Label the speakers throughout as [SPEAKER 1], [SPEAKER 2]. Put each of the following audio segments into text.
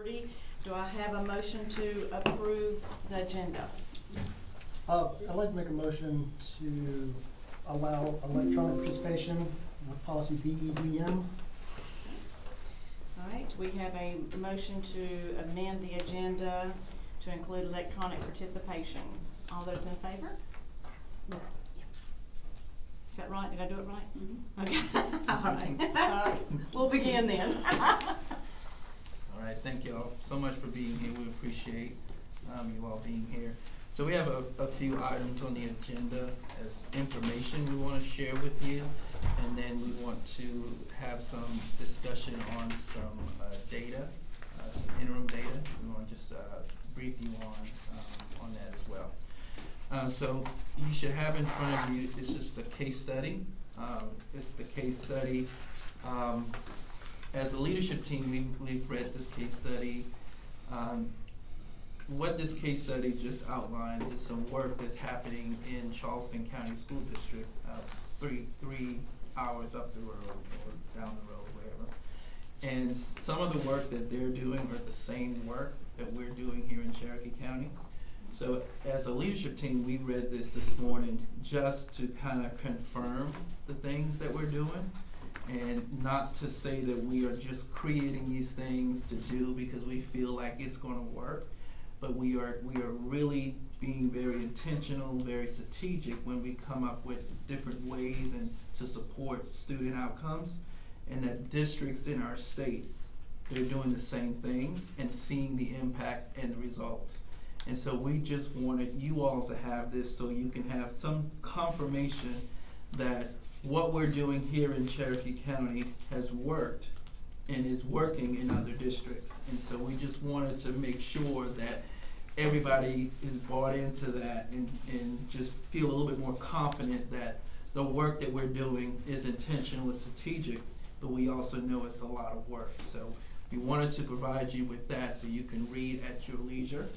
[SPEAKER 1] Do I have a motion to approve the agenda?
[SPEAKER 2] I'd like to make a motion to allow electronic participation with policy BEDM.
[SPEAKER 1] All right, we have a motion to amend the agenda to include electronic participation. All those in favor? Is that right? Did I do it right? Mm-hmm. Okay. All right. All right. We'll begin then.
[SPEAKER 3] All right, thank you all so much for being here. We appreciate you all being here. So we have a few items on the agenda as information we want to share with you, and then we want to have some discussion on some data, some interim data. We want to just brief you on that as well. So you should have in front of you, this is the case study. This is the case study. As a leadership team, we've read this case study. What this case study just outlined is some work that's happening in Charleston County School District, 3 hours up the road or down the road, wherever. And some of the work that they're doing are the same work that we're doing here in Cherokee County. So as a leadership team, we read this morning just to kind of confirm the things that we're doing, and not to say that we are just creating these things to do because we feel like it's going to work, but we are really being very intentional, very strategic when we come up with different ways and to support student outcomes, and that districts in our state, they're doing the same things and seeing the impact and the results. And so we just wanted you all to have this so you can have some confirmation that what we're doing here in Cherokee County has worked and is working in other districts. And so we just wanted to make sure that everybody is bought into that and just feel a little bit more confident that the work that we're doing is intentional and strategic, but we also know it's a lot of work. So we wanted to provide you with that so you can read at your leisure.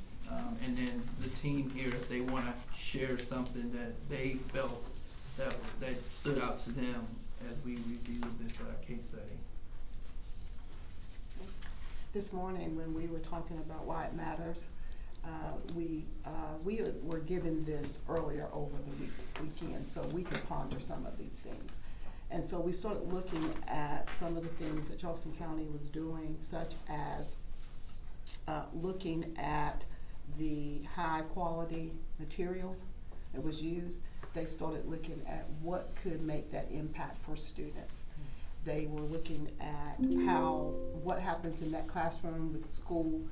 [SPEAKER 3] And then the team here, if they want to share something that they felt that stood out to them as we reviewed this case study.
[SPEAKER 4] This morning when we were talking about why it matters, we were given this earlier over the weekend so we could ponder some of these things. And so we started looking at some of the things that Charleston County was doing, such as looking at the high quality materials that was used. They started looking at what could make that impact for students. They were looking at what happens in that classroom with the school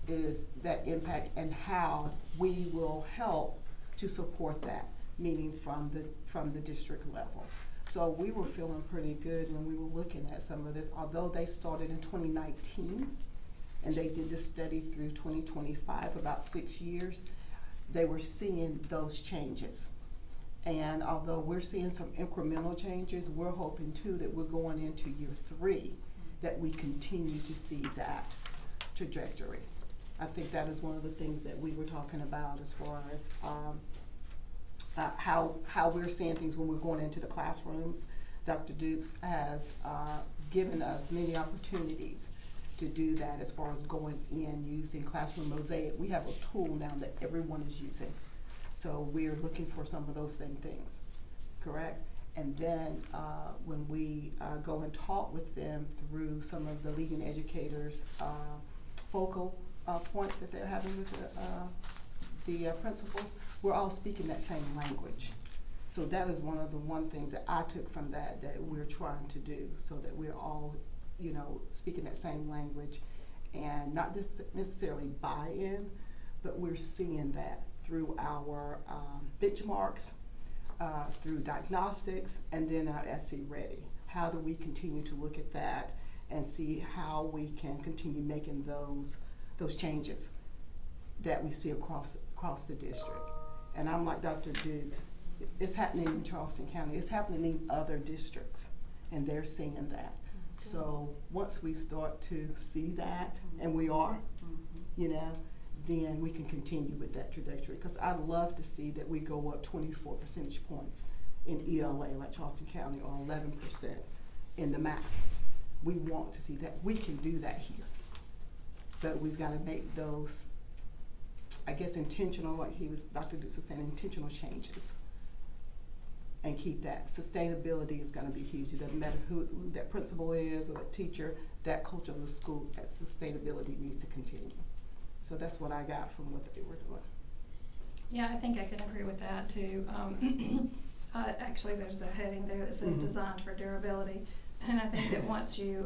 [SPEAKER 4] is that impact, and how we will help to support that, meaning from the district level. So we were feeling pretty good when we were looking at some of this, although they started in 2019 and they did this study through 2025, about 6 years, they were seeing those changes. And although we're seeing some incremental changes, we're hoping too that we're going into year 3, that we continue to see that trajectory. I think that is one of the things that we were talking about as far as how we're seeing things when we're going into the classrooms. Dr. Dukes has given us many opportunities to do that as far as going in using Classroom Mosaic. We have a tool now that everyone is using. So we're looking for some of those same things, correct? And then when we go and talk with them through some of the leading educators' focal points that they're having with the principals, we're all speaking that same language. So that is one of the things that I took from that we're trying to do, so that we're all, speaking that same language, and not necessarily buy-in, but we're seeing that through our benchmarks, through diagnostics, and then our SC Ready. How do we continue to look at that and see how we can continue making those changes that we see across the district? And I'm like Dr. Dukes, it's happening in Charleston County, it's happening in other districts, and they're seeing that. Okay. So once we start to see that, and we are, then we can continue with that trajectory. Because I'd love to see that we go up 24 percentage points in ELA, like Charleston County, or 11% in the math. We want to see that. We can do that here. but we've gotta make those, I guess, intentional, like Dr. Dukes was saying, intentional changes. And keep that. Sustainability is gonna be huge. It doesn't matter who that principal is or the teacher, that culture of the school, that sustainability needs to continue. So that's what I got from what they were doing.
[SPEAKER 5] Yeah, I think I can agree with that too. Actually, there's the heading there that says designed for durability. And I think that once you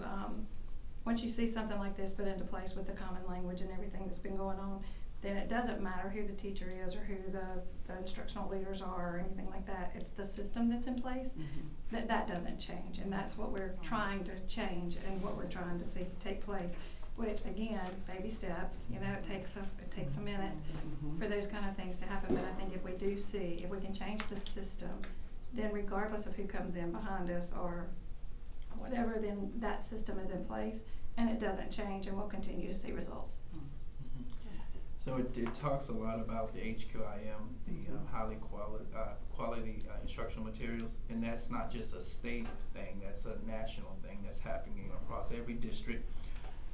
[SPEAKER 5] see something like this put into place with the common language and everything that's been going on, then it doesn't matter who the teacher is or who the instructional leaders are or anything like that. It's the system that's in place that doesn't change. And that's what we're trying to change and what we're trying to see take place. Which again, baby steps, you know, it takes a minute for those kind of things to happen. But I think if we can change the system, then regardless of who comes in behind us or whatever, then that system is in place and it doesn't change and we'll continue to see results.
[SPEAKER 3] So it talks a lot about the HQIM, the highly quality instructional materials, and that's not just a state thing, that's a national thing that's happening across every district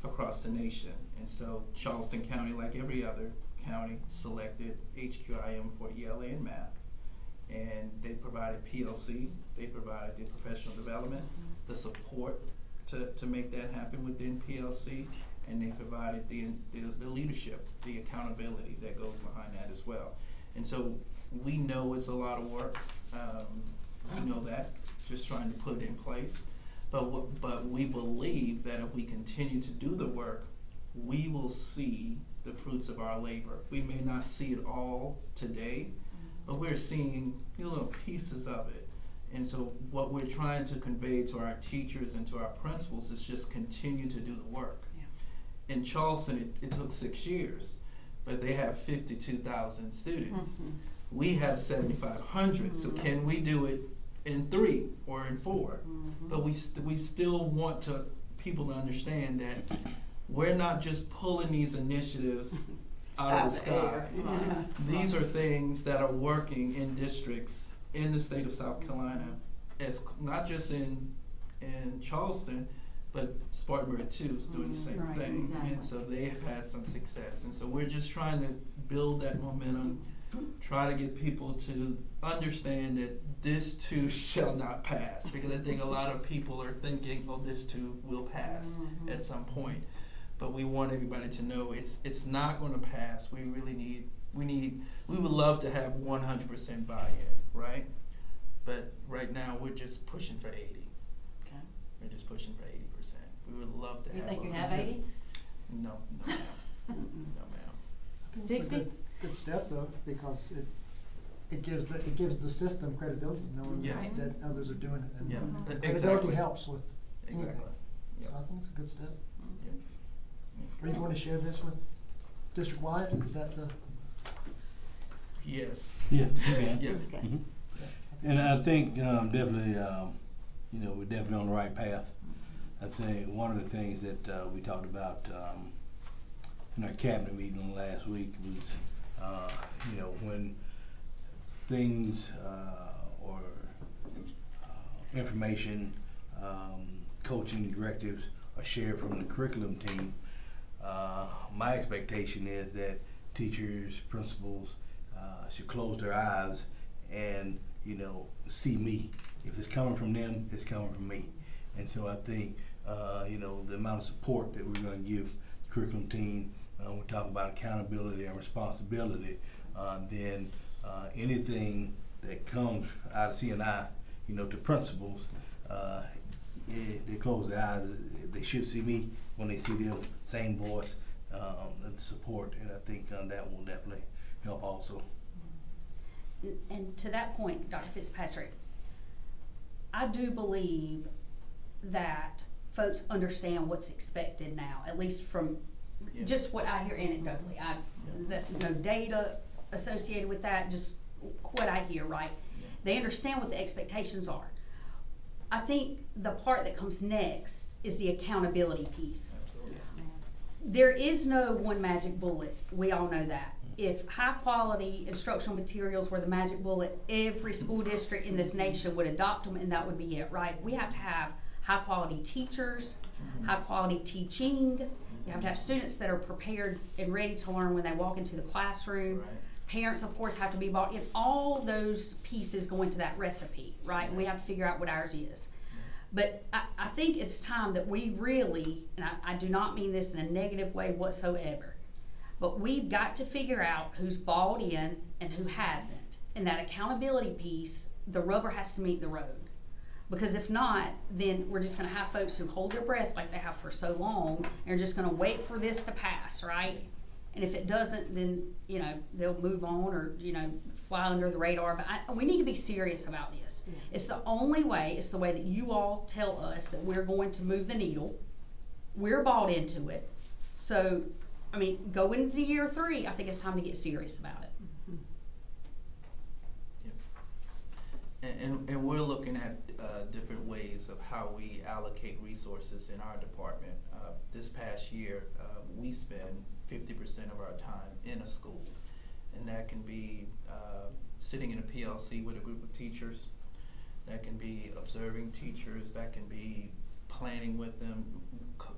[SPEAKER 3] across the nation. And so Charleston County, like every other county, selected HQIM for ELA and math. And they provided PLC, they provided the professional development, the support to make that happen within PLC, and they provided the leadership, the accountability that goes behind that as well. And so we know it's a lot of work, we know that, just trying to put it in place. But we believe that if we continue to do the work, we will see the fruits of our labor. We may not see it all today, but we're seeing little pieces of it. And so what we're trying to convey to our teachers and to our principals is just continue to do the work. Yeah. In Charleston, it took 6 years, but they have 52,000 students. We have 7,500, so can we do it in 3 or in 4? But we still want people to understand that we're not just pulling these initiatives out of the sky. These are things that are working in districts in the state of South Carolina, as not just in Charleston, but Spartanburg too is doing the same thing. Exactly. And so they've had some success. And so we're just trying to build that momentum, try to get people to understand that this too shall not pass, because I think a lot of people are thinking, oh, this too will pass at some point. But we want everybody to know it's not going to pass. We really we would love to have 100% buy-in, right? But right now we're just pushing for 80.
[SPEAKER 1] Okay.
[SPEAKER 3] We're just pushing for 80%. We would love to have.
[SPEAKER 1] You think you
[SPEAKER 3] 100.
[SPEAKER 1] have 80?
[SPEAKER 3] No, ma'am. No, ma'am.
[SPEAKER 1] 60?
[SPEAKER 2] Good step though, because it gives the system credibility, knowing that others are doing it, and credibility helps with anything. So I think it's a good step. Are you going to share this with district-wide? Is that the?
[SPEAKER 3] Yes.
[SPEAKER 6] Yeah.
[SPEAKER 3] Yeah.
[SPEAKER 6] Mm-hmm. And I think definitely, we're definitely on the right path. I think one of the things that we talked about in our cabinet meeting last week was, when things or information, coaching directives are shared from the curriculum team, my expectation is that teachers, principals should close their eyes and see me. If it's coming from them, it's coming from me. And so I think the amount of support that we're going to give the curriculum team, we're talking about accountability and responsibility, then anything that comes out of C&I, to principals, they close their eyes. They should see me when they see them, same voice, and support, and I think that will definitely help also.
[SPEAKER 7] And to that point, Dr. Fitzpatrick, I do believe that folks understand what's expected now, at least from just what I hear anecdotally. There's no data associated with that, just what I hear, right? They understand what the expectations are. I think the part that comes next is the accountability piece. There is no one magic bullet. We all know that. If high quality instructional materials were the magic bullet, every school district in this nation would adopt them and that would be it, right? We have to have high quality teachers, high quality teaching. You have to have students that are prepared and ready to learn when they walk into the classroom.
[SPEAKER 3] Right.
[SPEAKER 7] Parents, of course, have to be bought in. All those pieces go into that recipe, right? And we have to figure out what ours is. But I think it's time that we really, and I do not mean this in a negative way whatsoever, but we've got to figure out who's bought in and who hasn't. And that accountability piece, the rubber has to meet the road. Because if not, then we're just gonna have folks who hold their breath like they have for so long, and are just gonna wait for this to pass, right? And if it doesn't, then, you know, they'll move on or, you know, fly under the radar. But we need to be serious about this. It's the only way, it's the way that you all tell us that we're going to move the needle. We're bought into it. So, I mean, go into year 3, I think it's time to get serious about it.
[SPEAKER 3] And we're looking at different ways of how we allocate resources in our department. This past year, we spend 50% of our time in a school, and that can be sitting in a PLC with a group of teachers, that can be observing teachers, that can be planning with them.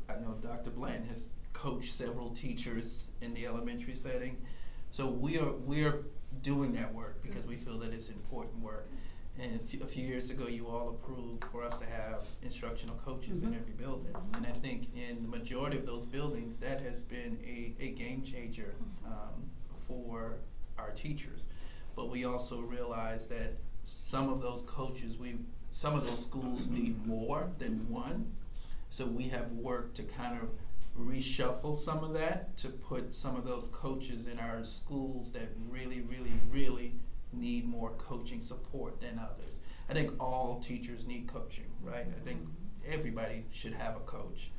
[SPEAKER 3] I know Dr. Blanton has coached several teachers in the elementary setting, so we are doing that work because we feel that it's important work. And a few years ago, you all approved for us to have instructional coaches in every building. And I think in the majority of those buildings, that has been a game changer for our teachers. But we also realize that some of those coaches, some of those schools need more than one. So we have worked to kind of reshuffle some of that, to put some of those coaches in our schools that really, really, really need more coaching support than others. I think all teachers need coaching, right? I think everybody should have a coach.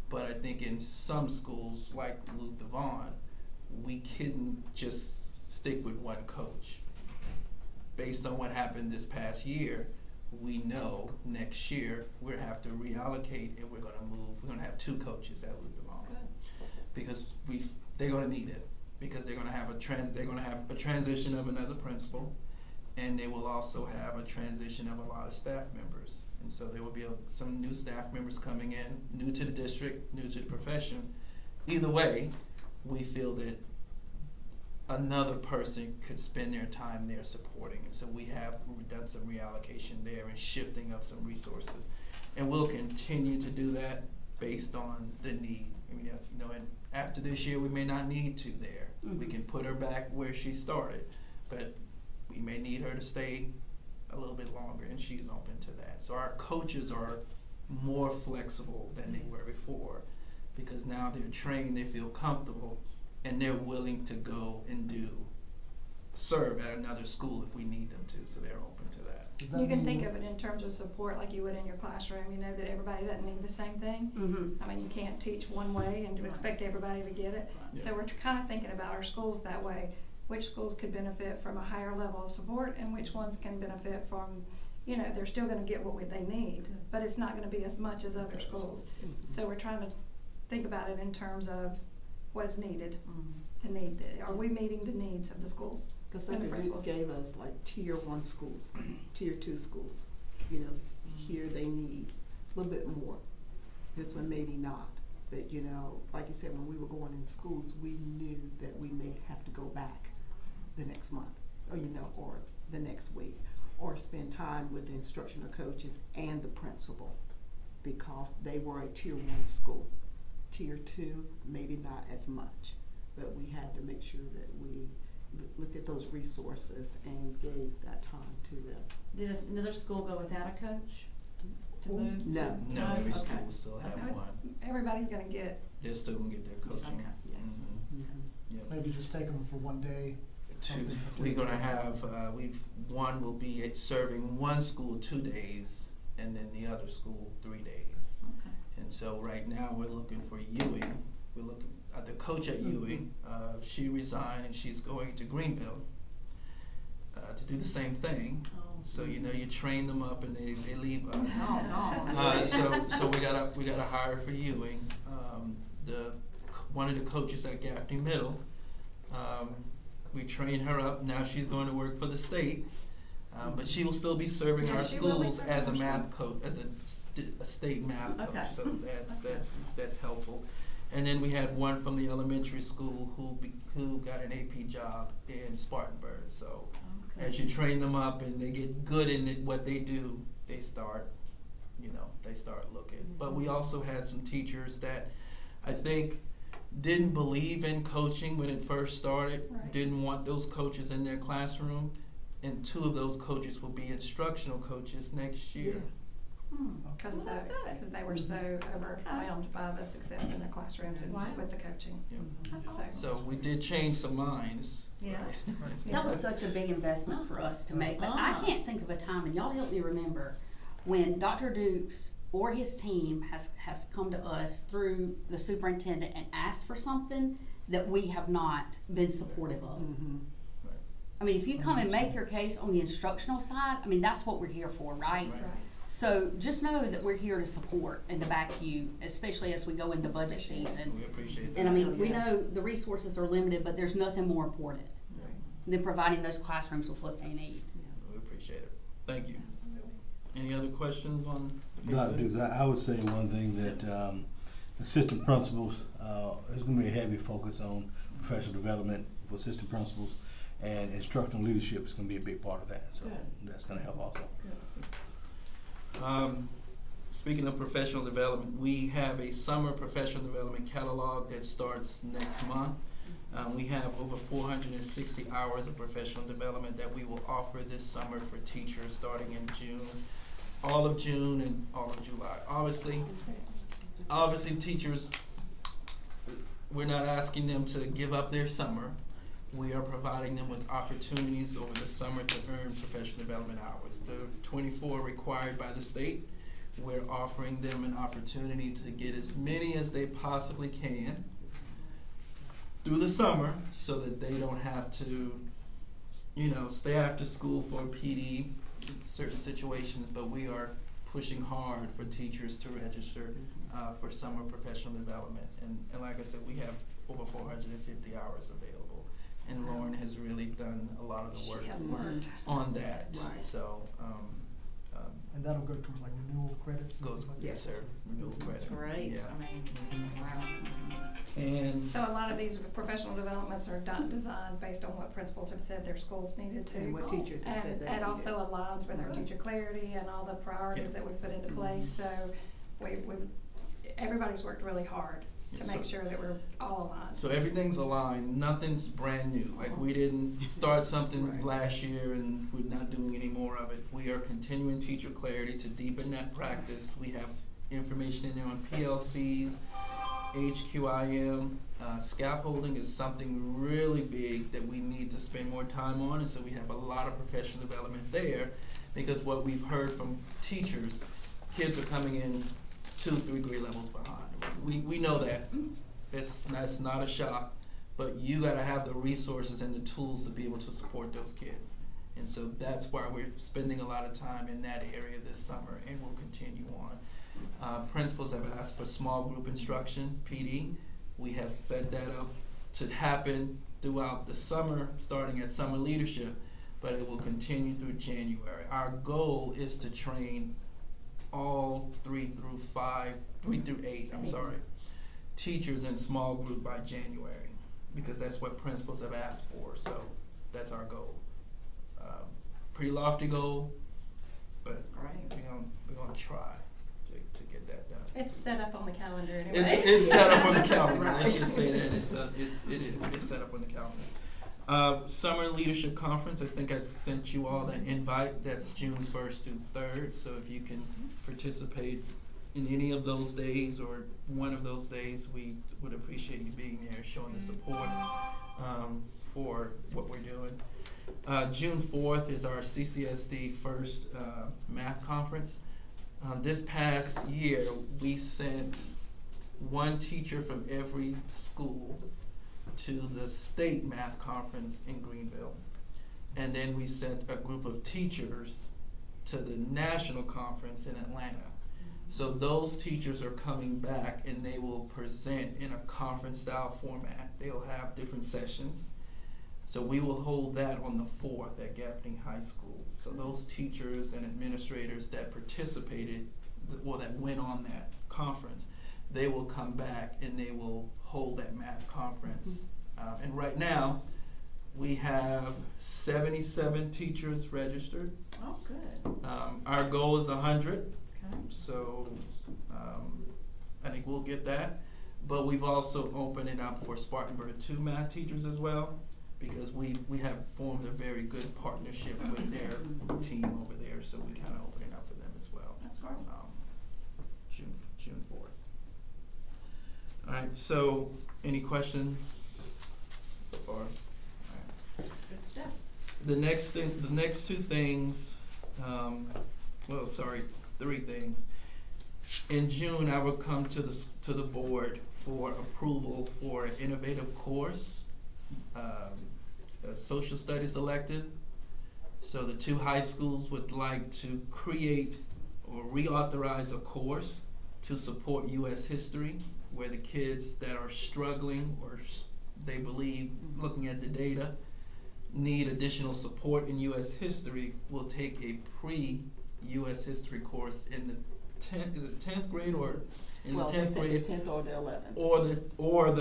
[SPEAKER 3] But I think in some schools, like Luther Vaughn, we couldn't just stick with one coach. Based on what happened this past year, we know next year we're gonna have to reallocate, and we're gonna have 2 coaches at Luther Vaughn. Because they're gonna need it. Because they're gonna have a transition of another principal, and they will also have a transition of a lot of staff members. And so there will be some new staff members coming in, new to the district, new to the profession. Either way, we feel that another person could spend their time there supporting. And so we've done some reallocation there and shifting of some resources. And we'll continue to do that based on the need. I mean, you know, and after this year, we may not need 2 there. We can put her back where she started, but we may need her to stay a little bit longer, and she's open to that. So our coaches are more flexible than they were before, because now they're trained, they feel comfortable, and they're willing to go and serve at another school if we need them to, so they're open to that.
[SPEAKER 5] You can think of it in terms of support like you would in your classroom. You know that everybody doesn't need the same thing. I mean, you can't teach one way and expect everybody to get it.
[SPEAKER 3] Yeah.
[SPEAKER 5] So we're kind of thinking about our schools that way. Which schools could benefit from a higher level of support, and which ones can benefit from, you know, they're still going to get what they need, but it's not going to be as much as other schools. So we're trying to think about it in terms of what's needed, the need. Are we meeting the needs of the schools?
[SPEAKER 4] Because Dr. Dukes gave us like tier 1 schools, tier 2 schools. You know, here they need a little bit more. This one maybe not. But you know, like you said, when we were going in schools, we knew that we may have to go back the next month, or you know, or the next week, or spend time with the instructional coaches and the principal, because they were a tier 1 school. Tier 2, maybe not as much, but we had to make sure that we looked at those resources and gave that time to them.
[SPEAKER 1] Did another school go without a coach to move?
[SPEAKER 4] No.
[SPEAKER 3] No, every school will still have
[SPEAKER 5] Okay.
[SPEAKER 3] one.
[SPEAKER 5] Everybody's going to get.
[SPEAKER 3] They're still gonna get their coaching.
[SPEAKER 1] Okay.
[SPEAKER 4] Yes.
[SPEAKER 3] Yep.
[SPEAKER 2] Maybe just take them for one day.
[SPEAKER 3] We're gonna have, one will be serving one school 2 days, and then the other school 3 days.
[SPEAKER 1] Okay.
[SPEAKER 3] And so right now, we're looking for Ewing. We're looking at the coach at Ewing. She resigned, and she's going to Greenville to do the same thing.
[SPEAKER 1] Oh.
[SPEAKER 3] So you know, you train them up, and they leave us.
[SPEAKER 1] Oh,
[SPEAKER 3] So we gotta hire for Ewing. One of the coaches at Gaffney Middle, we train her up. Now she's going to work for the state, but she will still be serving
[SPEAKER 5] Yeah,
[SPEAKER 3] our
[SPEAKER 5] she will be
[SPEAKER 3] schools
[SPEAKER 5] serving
[SPEAKER 3] as a
[SPEAKER 5] our
[SPEAKER 3] math coach, as a a state map coach,
[SPEAKER 1] Okay.
[SPEAKER 3] so that's helpful. And then we had one from the elementary school who got an AP job in Spartanburg. So
[SPEAKER 1] Okay.
[SPEAKER 3] as you train them up and they get good in what they do, they start looking. But we also had some teachers that I think didn't believe in coaching when it first started,
[SPEAKER 5] Right.
[SPEAKER 3] didn't want those coaches in their classroom, and 2 of those coaches will be instructional coaches next year.
[SPEAKER 5] Because
[SPEAKER 1] Well, that's good.
[SPEAKER 5] they were so overwhelmed by the success in the classrooms and
[SPEAKER 1] Wow.
[SPEAKER 5] with the coaching.
[SPEAKER 3] Yeah.
[SPEAKER 1] That's awesome.
[SPEAKER 3] So we did change some minds.
[SPEAKER 1] Yeah.
[SPEAKER 7] That was such a big investment for us to make, but I
[SPEAKER 1] Uh-huh.
[SPEAKER 7] can't think of a time, and y'all help me remember, when Dr. Dukes or his team has come to us through the superintendent and asked for something that we have not been supportive of. I mean, if you come and make your case on the instructional side, I mean, that's what we're here for, right?
[SPEAKER 3] Right.
[SPEAKER 7] So just know that we're here to support and to back you, especially as we go into budget season.
[SPEAKER 3] We appreciate that.
[SPEAKER 7] And I mean, we know the resources are limited, but there's nothing more important
[SPEAKER 3] Yeah,
[SPEAKER 7] than providing those classrooms with what they need.
[SPEAKER 3] we appreciate it. Thank you. Any other questions on the
[SPEAKER 6] Dr. Dukes, I would say one thing that assistant principals, there's going to be a heavy focus on professional development for assistant principals, and instructional leadership is going to be a big part of that. So
[SPEAKER 1] Good.
[SPEAKER 6] that's going to help also.
[SPEAKER 3] Speaking of professional development, we have a summer professional development catalog that starts next month. We have over 460 hours of professional development that we will offer this summer for teachers starting in June, all of June and all of July. Obviously teachers, we're not asking them to give up their summer. We are providing them with opportunities over the summer to earn professional development hours. The 24 required by the state, we're offering them an opportunity to get as many as they possibly can through the summer so that they don't have to, stay after school for PD in certain situations, but we are pushing hard for teachers to register for summer professional development. And like I said, we have over 450 hours available. And Lauren has really done a lot of the work
[SPEAKER 5] She has worked.
[SPEAKER 3] on that.
[SPEAKER 4] Right.
[SPEAKER 3] So,
[SPEAKER 2] And that'll go towards like renewal credits and
[SPEAKER 3] goes,
[SPEAKER 2] things like that.
[SPEAKER 3] yes, sir, renewal
[SPEAKER 1] That's
[SPEAKER 3] credit.
[SPEAKER 1] great.
[SPEAKER 3] Yeah.
[SPEAKER 1] I mean, wow.
[SPEAKER 3] And
[SPEAKER 5] So a lot of these professional developments are designed based on what principals have said their schools needed to.
[SPEAKER 4] And what teachers have said they
[SPEAKER 5] And
[SPEAKER 4] needed.
[SPEAKER 5] also aligns with our teacher clarity and all the priorities
[SPEAKER 3] Yeah.
[SPEAKER 5] that we've put into place, so everybody's worked really hard to
[SPEAKER 3] Yeah,
[SPEAKER 5] make
[SPEAKER 3] so-
[SPEAKER 5] sure that we're all aligned.
[SPEAKER 3] so everything's aligned, nothing's brand new. Like we didn't start something
[SPEAKER 4] Right.
[SPEAKER 3] last year and we're not doing any more of it. We are continuing teacher clarity to deepen that practice. We have information in there on PLCs, HQIM. Scaffolding is something really big that we need to spend more time on, and so we have a lot of professional development there, because what we've heard from teachers, kids are coming in 2, 3 grade levels behind. We know that. That's not a shock, but you gotta have the resources and the tools to be able to support those kids. And so that's why we're spending a lot of time in that area this summer, and we'll continue on. Principals have asked for small group instruction, PD. We have set that up to happen throughout the summer, starting at summer leadership, but it will continue through January. Our goal is to train all 3 through 8, teachers in small group by January, because that's what principals have asked for, so that's our goal. Pretty lofty goal, but
[SPEAKER 1] That's great.
[SPEAKER 3] we're gonna try to get that done.
[SPEAKER 5] It's set up on the calendar anyway.
[SPEAKER 3] It's set up on the calendar,
[SPEAKER 5] Right.
[SPEAKER 3] let's just say that, it's set up on the calendar. Summer Leadership Conference, I think I sent you all an invite, that's June 1st through 3rd, so if you can participate in any of those days or one of those days, we would appreciate you being there, showing the support for what we're doing. June 4th is our CCSD first math conference. This past year, we sent one teacher from every school to the state math conference in Greenville. And then we sent a group of teachers to the national conference in Atlanta. So those teachers are coming back and they will present in a conference style format. They'll have different sessions. So we will hold that on the 4th at Gaffney High School. So those teachers and administrators that participated that went on that conference, they will come back and they will hold that math conference. And right now, we have 77 teachers registered.
[SPEAKER 1] Oh, good.
[SPEAKER 3] Our goal is 100,
[SPEAKER 1] Okay.
[SPEAKER 3] so I think we'll get that. But we've also opened it up for Spartanburg 2 math teachers as well, because we have formed a very good partnership with their team over there, so we kind of open it up for them as well.
[SPEAKER 1] That's great.
[SPEAKER 3] June 4th. All right, so any questions so far? All right.
[SPEAKER 1] Good stuff.
[SPEAKER 3] The next two things, three things. In June, I will come to the board for approval for an innovative course, a social studies elective. So the 2 high schools would like to create or reauthorize a course to support U.S. history, where the kids that are struggling or they believe, looking at the data, need additional support in U.S. history will take a pre-U.S. history course in the 10th grade or in the 10th grade,
[SPEAKER 4] the 10th or the 11th,
[SPEAKER 3] or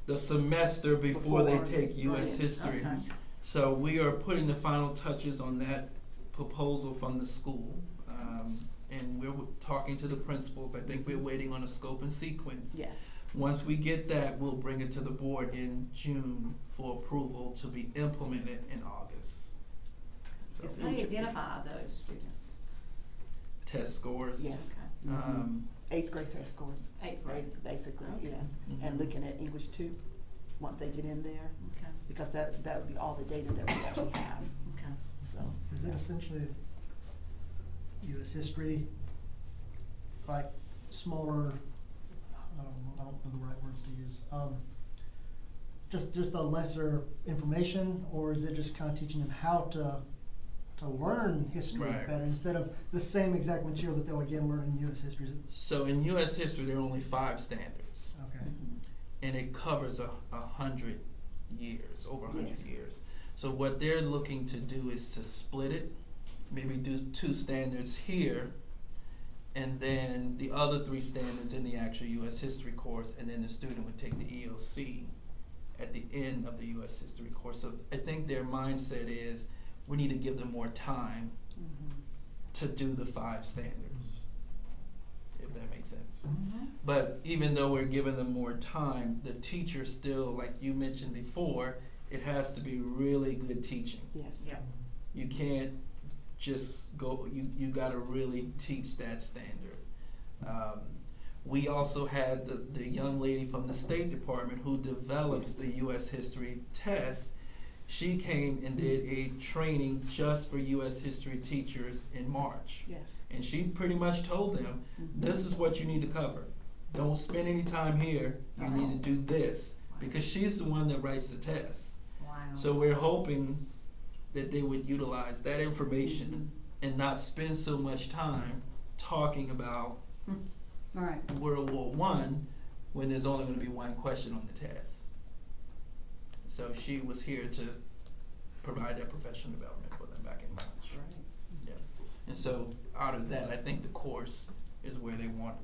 [SPEAKER 3] the semester before they take U.S.
[SPEAKER 4] right.
[SPEAKER 3] history.
[SPEAKER 1] Okay.
[SPEAKER 3] So we are putting the final touches on that proposal from the school, and we're talking to the principals. I think we're waiting on a scope and sequence.
[SPEAKER 4] Yes.
[SPEAKER 3] Once we get that, we'll bring it to the board in June for approval to be implemented in August. So,
[SPEAKER 1] How do you identify those students?
[SPEAKER 3] test scores.
[SPEAKER 4] Yes.
[SPEAKER 1] Okay.
[SPEAKER 4] 8th grade test scores.
[SPEAKER 1] 8th grade.
[SPEAKER 4] Basically,
[SPEAKER 1] Okay.
[SPEAKER 4] yes.
[SPEAKER 3] Mhm.
[SPEAKER 4] And looking at English 2, once they get in there,
[SPEAKER 1] Okay.
[SPEAKER 4] because that would be all the data that we actually have,
[SPEAKER 1] Okay.
[SPEAKER 4] so.
[SPEAKER 2] Is it essentially U.S. history, like smaller, I don't know the right words to use, just a lesser information, or is it just kind of teaching them how to learn history
[SPEAKER 3] Right.
[SPEAKER 2] better instead of the same exact material that they'll again learn in U.S. history?
[SPEAKER 3] So in U.S. history, there are only 5 standards,
[SPEAKER 2] Okay.
[SPEAKER 3] and it covers 100 years, over 100
[SPEAKER 4] Yes.
[SPEAKER 3] years. So what they're looking to do is to split it, maybe do 2 standards here, and then the other 3 standards in the actual U.S. history course, and then the student would take the EOC at the end of the U.S. history course. So I think their mindset is we need to give them more time to do the 5 standards, if that makes sense.
[SPEAKER 1] Mm-hmm.
[SPEAKER 3] But even though we're giving them more time, the teacher still, like you mentioned before, it has to be really good teaching.
[SPEAKER 4] Yes.
[SPEAKER 1] Yeah.
[SPEAKER 3] You can't just go, you gotta really teach that standard. We also had the young lady from the State Department who develops the U.S. history test. She came and did a training just for U.S. history teachers in March.
[SPEAKER 4] Yes.
[SPEAKER 3] And she pretty much told them, this is what you need to cover. Don't spend any time here, you need to do this. Because she's the one that writes the test.
[SPEAKER 1] Wow.
[SPEAKER 3] So we're hoping that they would utilize that information and not spend so much time talking about
[SPEAKER 7] All right.
[SPEAKER 3] World War I when there's only going to be 1 question on the test. So she was here to provide that professional development for them back in March.
[SPEAKER 1] Right.
[SPEAKER 3] Yeah. And so out of that, I think the course is where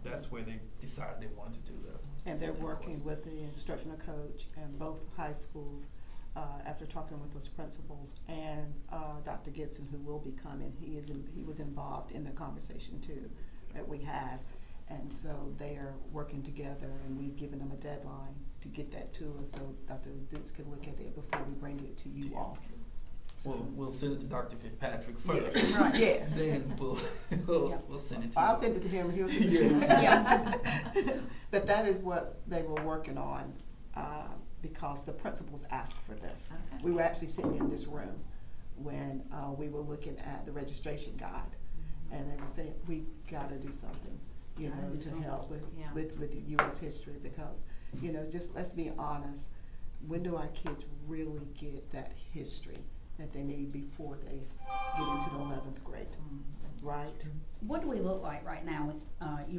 [SPEAKER 3] that's where they decided they wanted to do that.
[SPEAKER 4] And they're working with the instructional coach and both high schools, after talking with those principals and Dr. Gibson, who will be coming. He was involved in the conversation too that we had. And so they are working together, and we've given them a deadline to get that to us so Dr. Dukes can look at it before we bring it to you all. So,
[SPEAKER 3] We'll send it to Dr. Fitzpatrick first.
[SPEAKER 4] yes. Right. Yes.
[SPEAKER 3] Then we'll send it to you.
[SPEAKER 4] I'll send it to him and he'll send it to me.
[SPEAKER 7] Yeah.
[SPEAKER 4] But that is what they were working on, because the principals asked for this.
[SPEAKER 1] Okay.
[SPEAKER 4] We were actually sitting in this room when we were looking at the registration guide, and they were saying, we gotta do something, you
[SPEAKER 1] Gotta
[SPEAKER 4] know,
[SPEAKER 1] do
[SPEAKER 4] to
[SPEAKER 1] something.
[SPEAKER 4] help
[SPEAKER 1] Yeah.
[SPEAKER 4] with the U.S. history, because, you know, just let's be honest, when do our kids really get that history that they need before they get into the 11th grade, right?
[SPEAKER 7] What do we look like right now with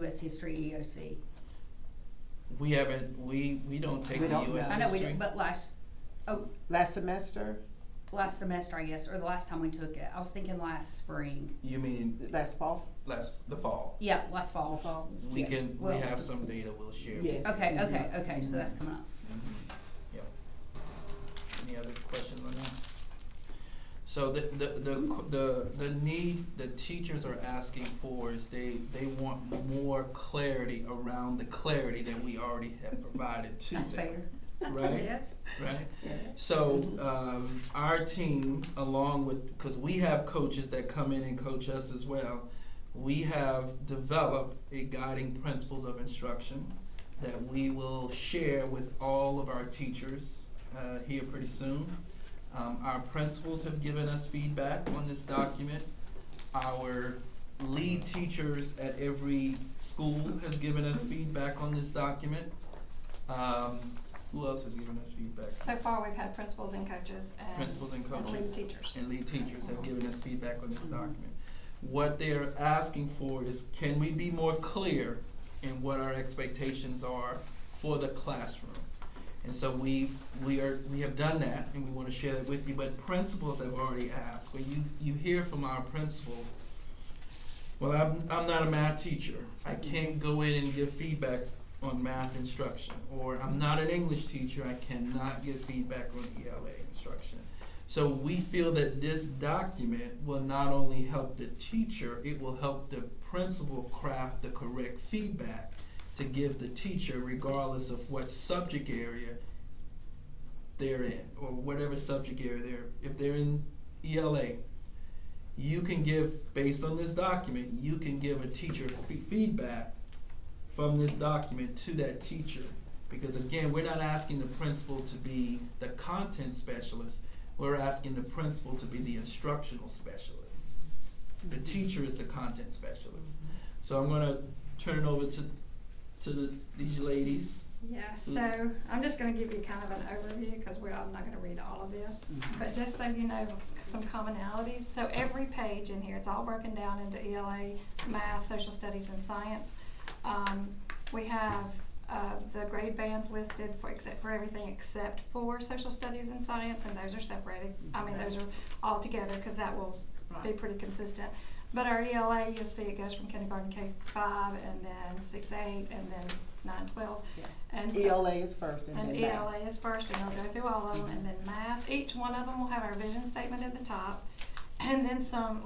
[SPEAKER 7] U.S. history EOC?
[SPEAKER 3] We haven't, we don't take
[SPEAKER 4] We
[SPEAKER 3] the
[SPEAKER 4] don't
[SPEAKER 3] U.S.
[SPEAKER 4] know.
[SPEAKER 7] I know we
[SPEAKER 3] history.
[SPEAKER 7] did, but last
[SPEAKER 4] Last
[SPEAKER 7] semester, I guess, or the last time we took it. I was thinking last spring.
[SPEAKER 3] You mean
[SPEAKER 4] last fall,
[SPEAKER 3] the fall.
[SPEAKER 7] Yeah, last fall.
[SPEAKER 3] We
[SPEAKER 7] Yeah.
[SPEAKER 3] can, we
[SPEAKER 7] Well,
[SPEAKER 3] have some data we'll share. with
[SPEAKER 4] Yes.
[SPEAKER 3] you.
[SPEAKER 7] Okay, so that's coming up.
[SPEAKER 3] Yep. Any other questions on that? So the need the teachers are asking for is they want more clarity around the clarity that we already have provided to them.
[SPEAKER 7] That's fair.
[SPEAKER 3] Right?
[SPEAKER 5] Yes.
[SPEAKER 3] Right? So, our team, along with, because we have coaches that come in and coach us as well, we have developed a guiding principles of instruction that we will share with all of our teachers here pretty soon. Our principals have given us feedback on this document. Our lead teachers at every school has given us feedback on this document. Who else has given us feedback?
[SPEAKER 5] So far, we've had principals and coaches and lead teachers.
[SPEAKER 3] And lead teachers have given us feedback on this document. What they're asking for is, can we be more clear in what our expectations are for the classroom? And so we have done that, and we want to share that with you, but principals have already asked. When you hear from our principals, well, I'm not a math teacher. I can't go in and give feedback on math instruction. Or I'm not an English teacher. I cannot give feedback on ELA instruction. So we feel that this document will not only help the teacher, it will help the principal craft the correct feedback to give the teacher, regardless of what subject area they're in, or whatever subject area if they're in ELA, you can give, based on this document, you can give a teacher feedback from this document to that teacher. Because again, we're not asking the principal to be the content specialist, we're asking the principal to be the instructional specialist. The teacher is the content specialist. So I'm gonna turn it over to these ladies.
[SPEAKER 5] Yeah, so I'm just gonna give you kind of an overview, because I'm not gonna read all of this, but just so you know some commonalities. So every page in here, it's all broken down into ELA, math, social studies, and science. We have the grade bands listed for everything except for social studies and science, and those are separated. I mean, those are all together, because that will be pretty consistent. But our ELA, you'll see it goes from kindergarten K-5, and then 6-8, and then 9-12.
[SPEAKER 4] Yeah.
[SPEAKER 5] And so,
[SPEAKER 4] ELA is first, and then
[SPEAKER 5] ELA
[SPEAKER 4] math.
[SPEAKER 5] is first, and they'll go through all of them, and then math. Each one of them will have our vision statement at the top, and then some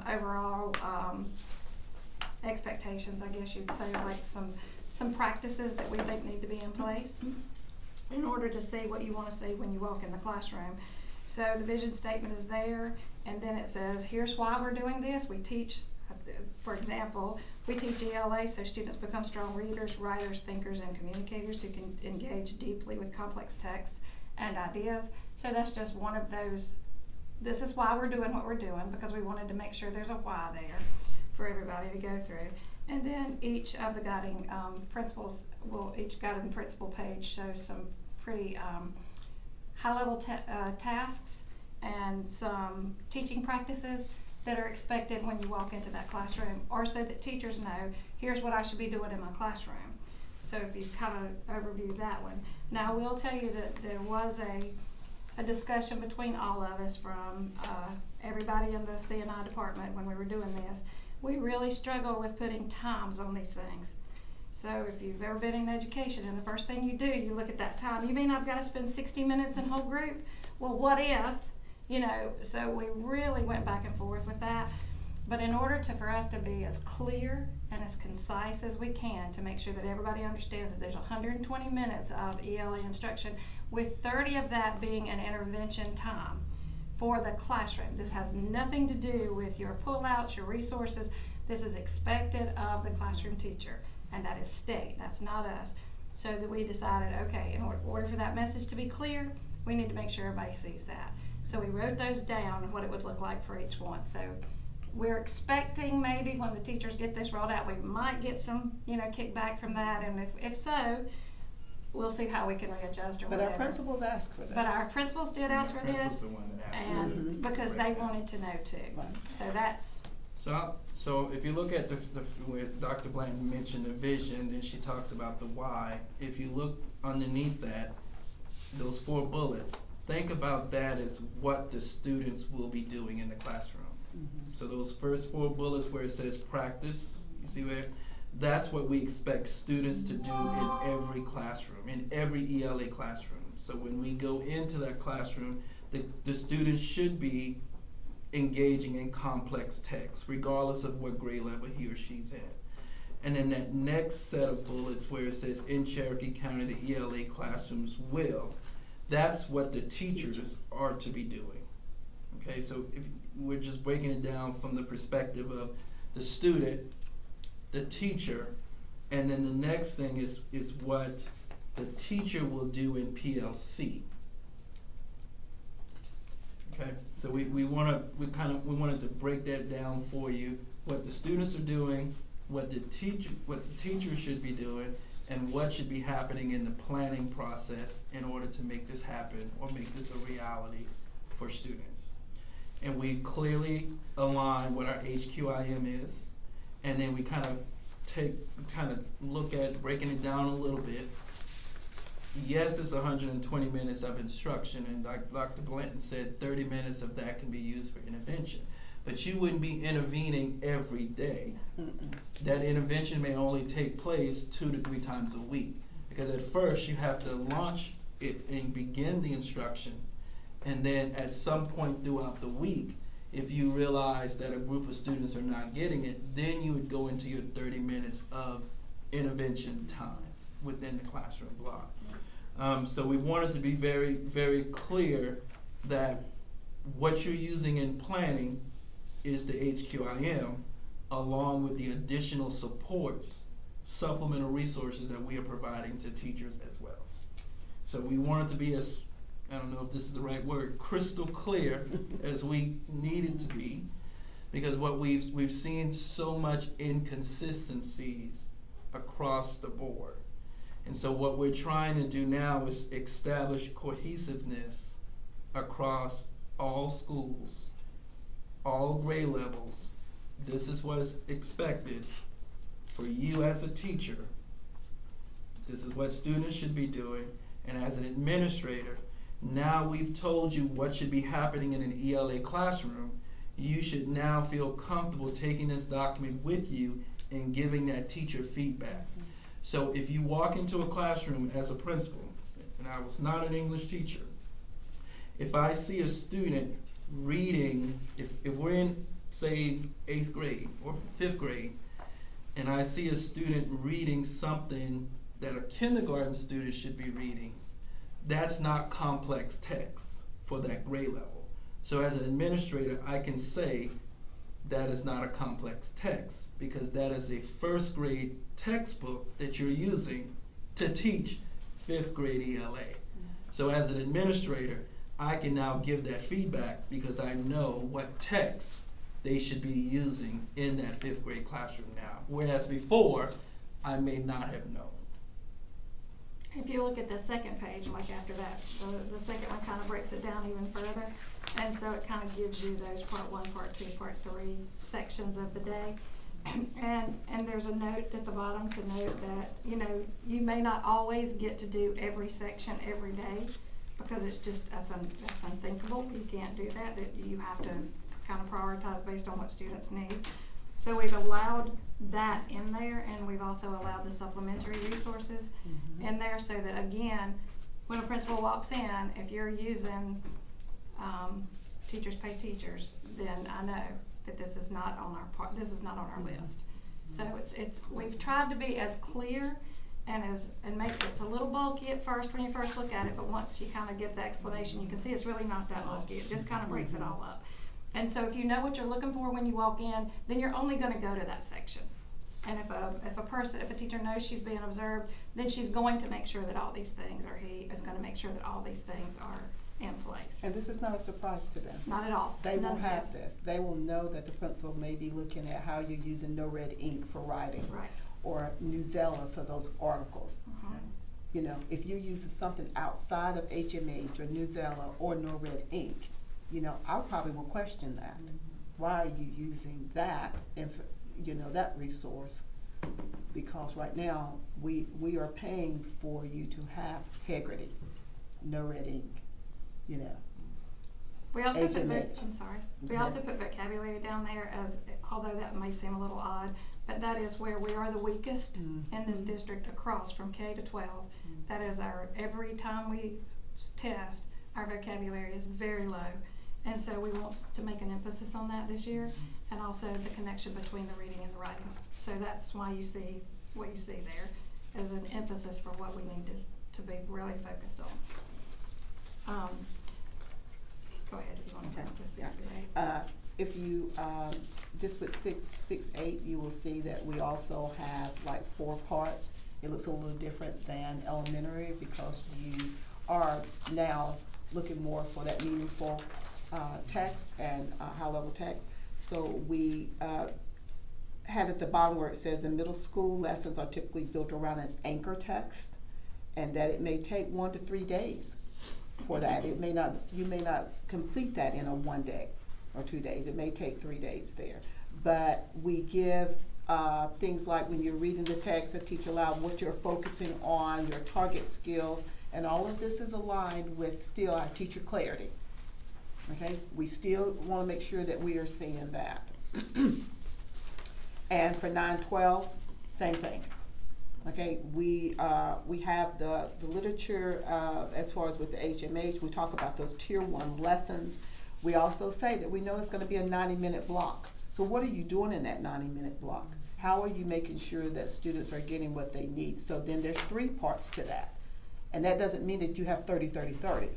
[SPEAKER 5] overall expectations, I guess you'd say, like some practices that we think need to be in place in order to see what you want to see when you walk in the classroom. So the vision statement is there, and then it says, here's why we're doing this. We teach, for example, we teach ELA so students become strong readers, writers, thinkers, and communicators who can engage deeply with complex text and ideas. So that's just one of those. This is why we're doing what we're doing, because we wanted to make sure there's a why there for everybody to go through. And then each of the guiding principles each guiding principle page shows some pretty high-level tasks and some teaching practices that are expected when you walk into that classroom, or so that teachers know, here's what I should be doing in my classroom. So if you kind of overview that one. Now, I will tell you that there was a discussion between all of us, from everybody in the C&I department when we were doing this. We really struggle with putting times on these things. So if you've ever been in education, and the first thing you do, you look at that time. You mean I've got to spend 60 minutes in whole group? Well, what if? So we really went back and forth with that. But in order for us to be as clear and as concise as we can, to make sure that everybody understands that there's 120 minutes of ELA instruction, with 30 of that being an intervention time for the classroom. This has nothing to do with your pullouts, your resources. This is expected of the classroom teacher, and that is state, that's not us. So that we decided, okay, in order for that message to be clear, we need to make sure everybody sees that. So we wrote those down, what it would look like for each one. So we're expecting maybe when the teachers get this rolled out, we might get some, kickback from that, and if so, we'll see how we can readjust or whatever.
[SPEAKER 4] But our principals asked for this.
[SPEAKER 5] But our principals did ask for this,
[SPEAKER 3] The one that asked
[SPEAKER 5] and because they wanted to know too.
[SPEAKER 4] Right.
[SPEAKER 5] So that's.
[SPEAKER 3] So if you look at where Dr. Blanton mentioned the vision, then she talks about the why. If you look underneath that, those 4 bullets, think about that as what the students will be doing in the classroom. So those first 4 bullets where it says practice, you see where? That's what we expect students to do in every classroom, in every ELA classroom. So when we go into that classroom, the students should be engaging in complex text, regardless of what grade level he or she's in. And then that next set of bullets where it says in Cherokee County, the ELA classrooms will, that's what the teachers are to be doing. Okay, so if we're just breaking it down from the perspective of the student, the teacher, and then the next thing is what the teacher will do in PLC. Okay, so we wanted to break that down for you, what the students are doing, what the teacher should be doing, and what should be happening in the planning process in order to make this happen or make this a reality for students. And we clearly align what our HQIM is, and then we kind of look at breaking it down a little bit. Yes, it's 120 minutes of instruction, and like Dr. Blanton said, 30 minutes of that can be used for intervention. But you wouldn't be intervening every day. That intervention may only take place 2 to 3 times a week, because at first you have to launch it and begin the instruction, and then at some point throughout the week, if you realize that a group of students are not getting it, then you would go into your 30 minutes of intervention time within the classroom block. So we wanted to be very, very clear that what you're using in planning is the HQIM, along with the additional supports, supplemental resources that we are providing to teachers as well. So we wanted to be as, I don't know if this is the right word, crystal clear as we needed to be, because what we've seen so much inconsistencies across the board. And so what we're trying to do now is establish cohesiveness across all schools, all grade levels. This is what is expected for you as a teacher. This is what students should be doing. And as an administrator, now we've told you what should be happening in an ELA classroom. You should now feel comfortable taking this document with you and giving that teacher feedback. So if you walk into a classroom as a principal, and I was not an English teacher, if I see a student reading, if we're in, say, 8th grade or 5th grade, and I see a student reading something that a kindergarten student should be reading, that's not complex text for that grade level. So as an administrator, I can say that is not a complex text, because that is a 1st grade textbook that you're using to teach 5th grade ELA. So as an administrator, I can now give that feedback because I know what text they should be using in that 5th grade classroom now. Whereas before, I may not have known.
[SPEAKER 5] If you look at the second page, like after that, the second one kind of breaks it down even further. And so it kind of gives you those part 1, part 2, part 3 sections of the day. And there's a note at the bottom to note that, you know, you may not always get to do every section every day, because it's just, that's unthinkable. You can't do that. That you have to kind of prioritize based on what students need. So we've allowed that in there, and we've also allowed the supplementary resources in there, so that again, when a principal walks in, if you're using Teachers Pay Teachers, then I know that this is not on our list. So we've tried to be as clear and make it's a little bulky at first when you first look at it, but once you kind of get the explanation, you can see it's really not that bulky. It just kind of breaks it all up. And so if you know what you're looking for when you walk in, then you're only going to go to that section. And if a teacher knows she's being observed, then she's going to make sure that all these things, or he is going to make sure that all these things are in place.
[SPEAKER 4] And this is not a surprise to them.
[SPEAKER 5] Not at all.
[SPEAKER 4] They will have this. They will know that the principal may be looking at how you're using no red ink for writing.
[SPEAKER 5] Right.
[SPEAKER 4] Or Newsella for those articles. You know, if you're using something outside of HMH or Newsella or no red ink, you know, I probably will question that. Why are you using that, that resource? Because right now, we are paying for you to have integrity, no red ink, you know.
[SPEAKER 5] We also put,
[SPEAKER 4] HMH.
[SPEAKER 5] I'm sorry, we also put vocabulary down there as, although that may seem a little odd, but that is where we are the weakest in this district across from K to 12. That is every time we test, our vocabulary is very low. And so we want to make an emphasis on that this year, and also the connection between the reading and the writing. So that's why you see what you see there as an emphasis for what we need to be really focused on. Go ahead if you want to go to 6 through 8.
[SPEAKER 4] If you, just with 6-8, you will see that we also have like 4 parts. It looks a little different than elementary because you are now looking more for that meaningful text and high-level text. So we had at the bottom where it says in middle school, lessons are typically built around an anchor text, and that it may take 1 to 3 days for that. It may not, you may not complete that in a 1 day or 2 days. It may take 3 days there. But we give things like when you're reading the text, a teacher aloud, what you're focusing on, your target skills, and all of this is aligned with still our teacher clarity. Okay, we still want to make sure that we are seeing that. And for 9-12, same thing. Okay, we have the literature as far as with the HMH. We talk about those tier 1 lessons. We also say that we know it's going to be a 90-minute block. So what are you doing in that 90-minute block? How are you making sure that students are getting what they need? So then there's 3 parts to that. And that doesn't mean that you have 30, 30, 30.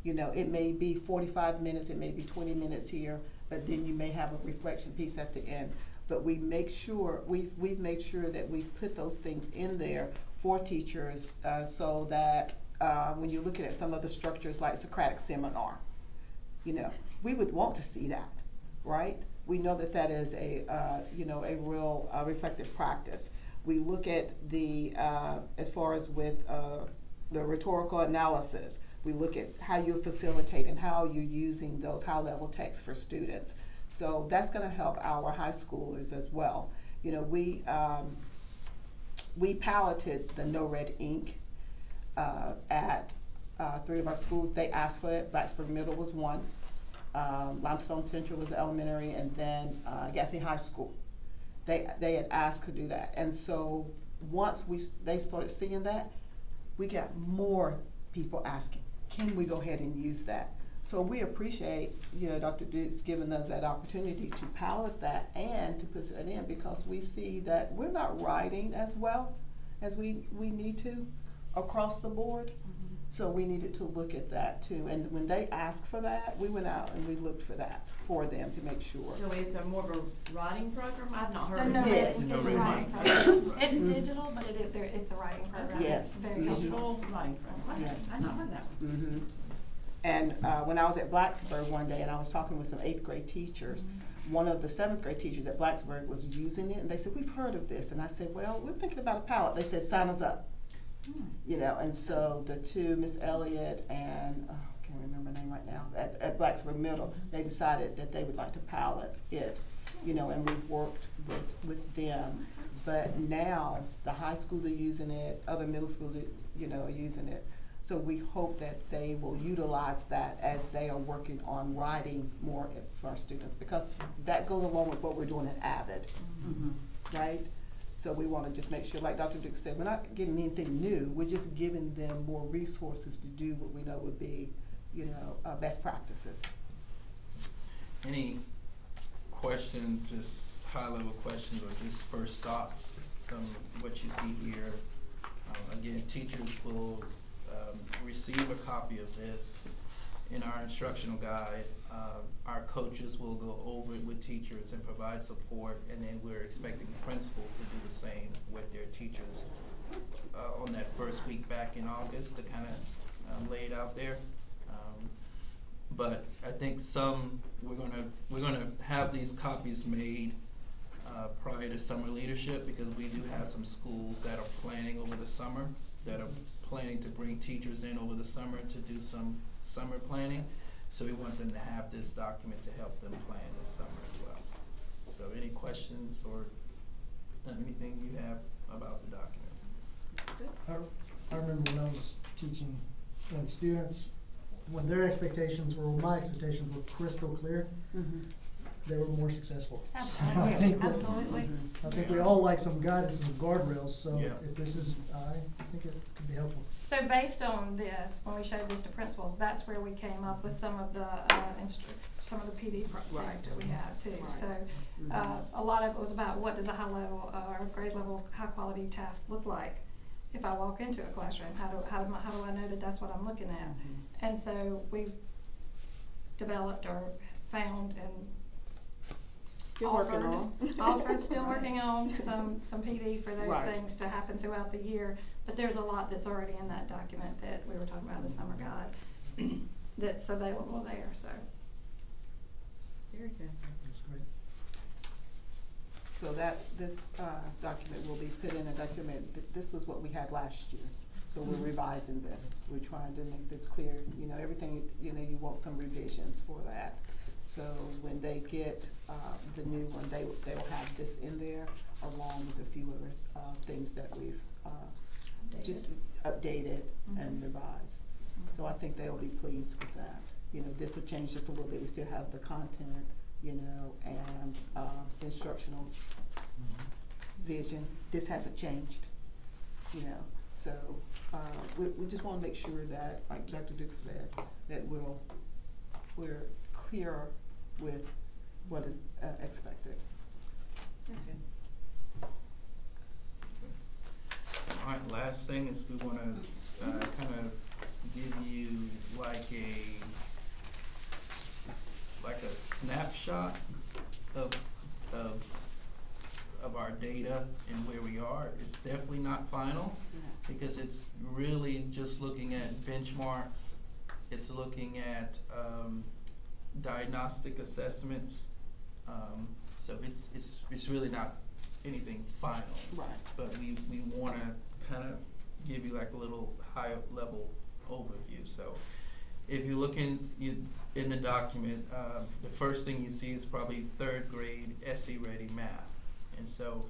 [SPEAKER 4] You know, it may be 45 minutes, it may be 20 minutes here, but then you may have a reflection piece at the end. But we make sure, we've made sure that we've put those things in there for teachers so that when you're looking at some of the structures like Socratic seminar, you know, we would want to see that, right? We know that that is a, you know, a real reflective practice. We look at the, as far as with the rhetorical analysis, we look at how you facilitate and how you're using those high-level texts for students. So that's going to help our high schoolers as well. You know, we piloted the no red ink at 3 of our schools. They asked for it. Blacksburg Middle was one. Limestone Central was elementary, and then Gaffney High School. They had asked to do that, and so once they started seeing that, we got more people asking, can we go ahead and use that? So we appreciate, you know, Dr. Duke's giving us that opportunity to pilot that and to put it in, because we see that we're not writing as well as we need to across the board. So we needed to look at that too. And when they asked for that, we went out and we looked for that for them to make sure.
[SPEAKER 1] So it's more of a writing program? I've not heard of
[SPEAKER 5] No,
[SPEAKER 1] it.
[SPEAKER 4] Yes.
[SPEAKER 5] it's a
[SPEAKER 3] No
[SPEAKER 5] writing
[SPEAKER 3] reading.
[SPEAKER 5] program. It's digital, but it's a writing program.
[SPEAKER 4] Yes.
[SPEAKER 5] It's very
[SPEAKER 1] Digital writing program.
[SPEAKER 4] Yes.
[SPEAKER 1] I've not heard that one.
[SPEAKER 4] And when I was at Blacksburg one day and I was talking with some 8th grade teachers, one of the 7th grade teachers at Blacksburg was using it, and they said, we've heard of this. And I said, well, we're thinking about a pilot. They said, sign us up. You know, and so the 2, Miss Elliott and, I can't remember her name right now, at Blacksburg Middle, they decided that they would like to pilot it, you know, and we've worked with them. But now the high schools are using it, other middle schools are, you know, are using it. So we hope that they will utilize that as they are working on writing more for our students, because that goes along with what we're doing at Avid, right? So we want to just make sure, like Dr. Duke said, we're not getting anything new. We're just giving them more resources to do what we know would be, you know, best practices.
[SPEAKER 3] Any questions, just high-level questions, or just first thoughts from what you see here? Again, teachers will receive a copy of this in our instructional guide. Our coaches will go over it with teachers and provide support, and then we're expecting principals to do the same with their teachers on that first week back in August to kind of lay it out there. But I think we're gonna have these copies made prior to summer leadership, because we do have some schools that are planning over the summer, that are planning to bring teachers in over the summer to do some summer planning. So we want them to have this document to help them plan this summer as well. So any questions or anything you have about the document?
[SPEAKER 2] I remember when I was teaching, when students, when their expectations were, my expectations were crystal clear, they were more successful.
[SPEAKER 5] Absolutely.
[SPEAKER 2] I think that-
[SPEAKER 5] Absolutely.
[SPEAKER 2] I think we all like some guidance and some guardrails, so
[SPEAKER 3] Yeah.
[SPEAKER 2] if this is, I think it could be helpful.
[SPEAKER 5] So based on this, when we showed this to principals, that's where we came up with some of the, some of the PD things that we have too.
[SPEAKER 4] Right.
[SPEAKER 5] So, a lot of it was about what does a high level, or grade level, high quality task look like? If I walk into a classroom, how do I know that that's what I'm looking at? And so we've developed or found and
[SPEAKER 4] Still working on.
[SPEAKER 5] offered, still working on some PD for those
[SPEAKER 4] Right.
[SPEAKER 5] things to happen throughout the year. But there's a lot that's already in that document that we were talking about, the summer guide, that's available there, so.
[SPEAKER 1] Very good.
[SPEAKER 2] That's great.
[SPEAKER 4] So this document will be put in a document, this was what we had last year. So we're revising this, we're trying to make this clear, everything, you want some revisions for that. So when they get the new one, they will have this in there along with a few other things that we've just updated and revised. So I think they'll be pleased with that. This will change just a little bit, we still have the content, and instructional vision. This hasn't changed, so we just want to make sure that, like Dr. Duke said, that we're clear with what is expected.
[SPEAKER 1] Okay.
[SPEAKER 3] All right, last thing is we want to kind of give you like a snapshot of our data and where we are. It's definitely not final because it's really just looking at benchmarks. It's looking at diagnostic assessments. So it's really not anything final.
[SPEAKER 4] Right.
[SPEAKER 3] But we want to kind of give you like a little high level overview. So if you look in the document, the first thing you see is probably 3rd grade SE Ready math. And so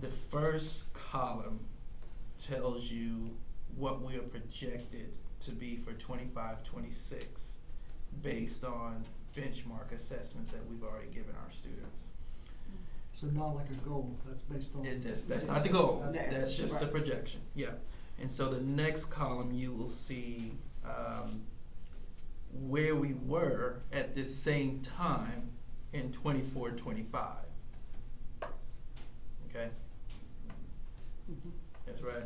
[SPEAKER 3] the first column tells you what we are projected to be for 25-26 based on benchmark assessments that we've already given our students.
[SPEAKER 2] So not like a goal, that's based on.
[SPEAKER 3] That's not the goal,
[SPEAKER 2] That's-
[SPEAKER 3] that's just the
[SPEAKER 4] right.
[SPEAKER 3] projection, yeah. And so the next column you will see where we were at this same time in 24-25. Okay? That's right.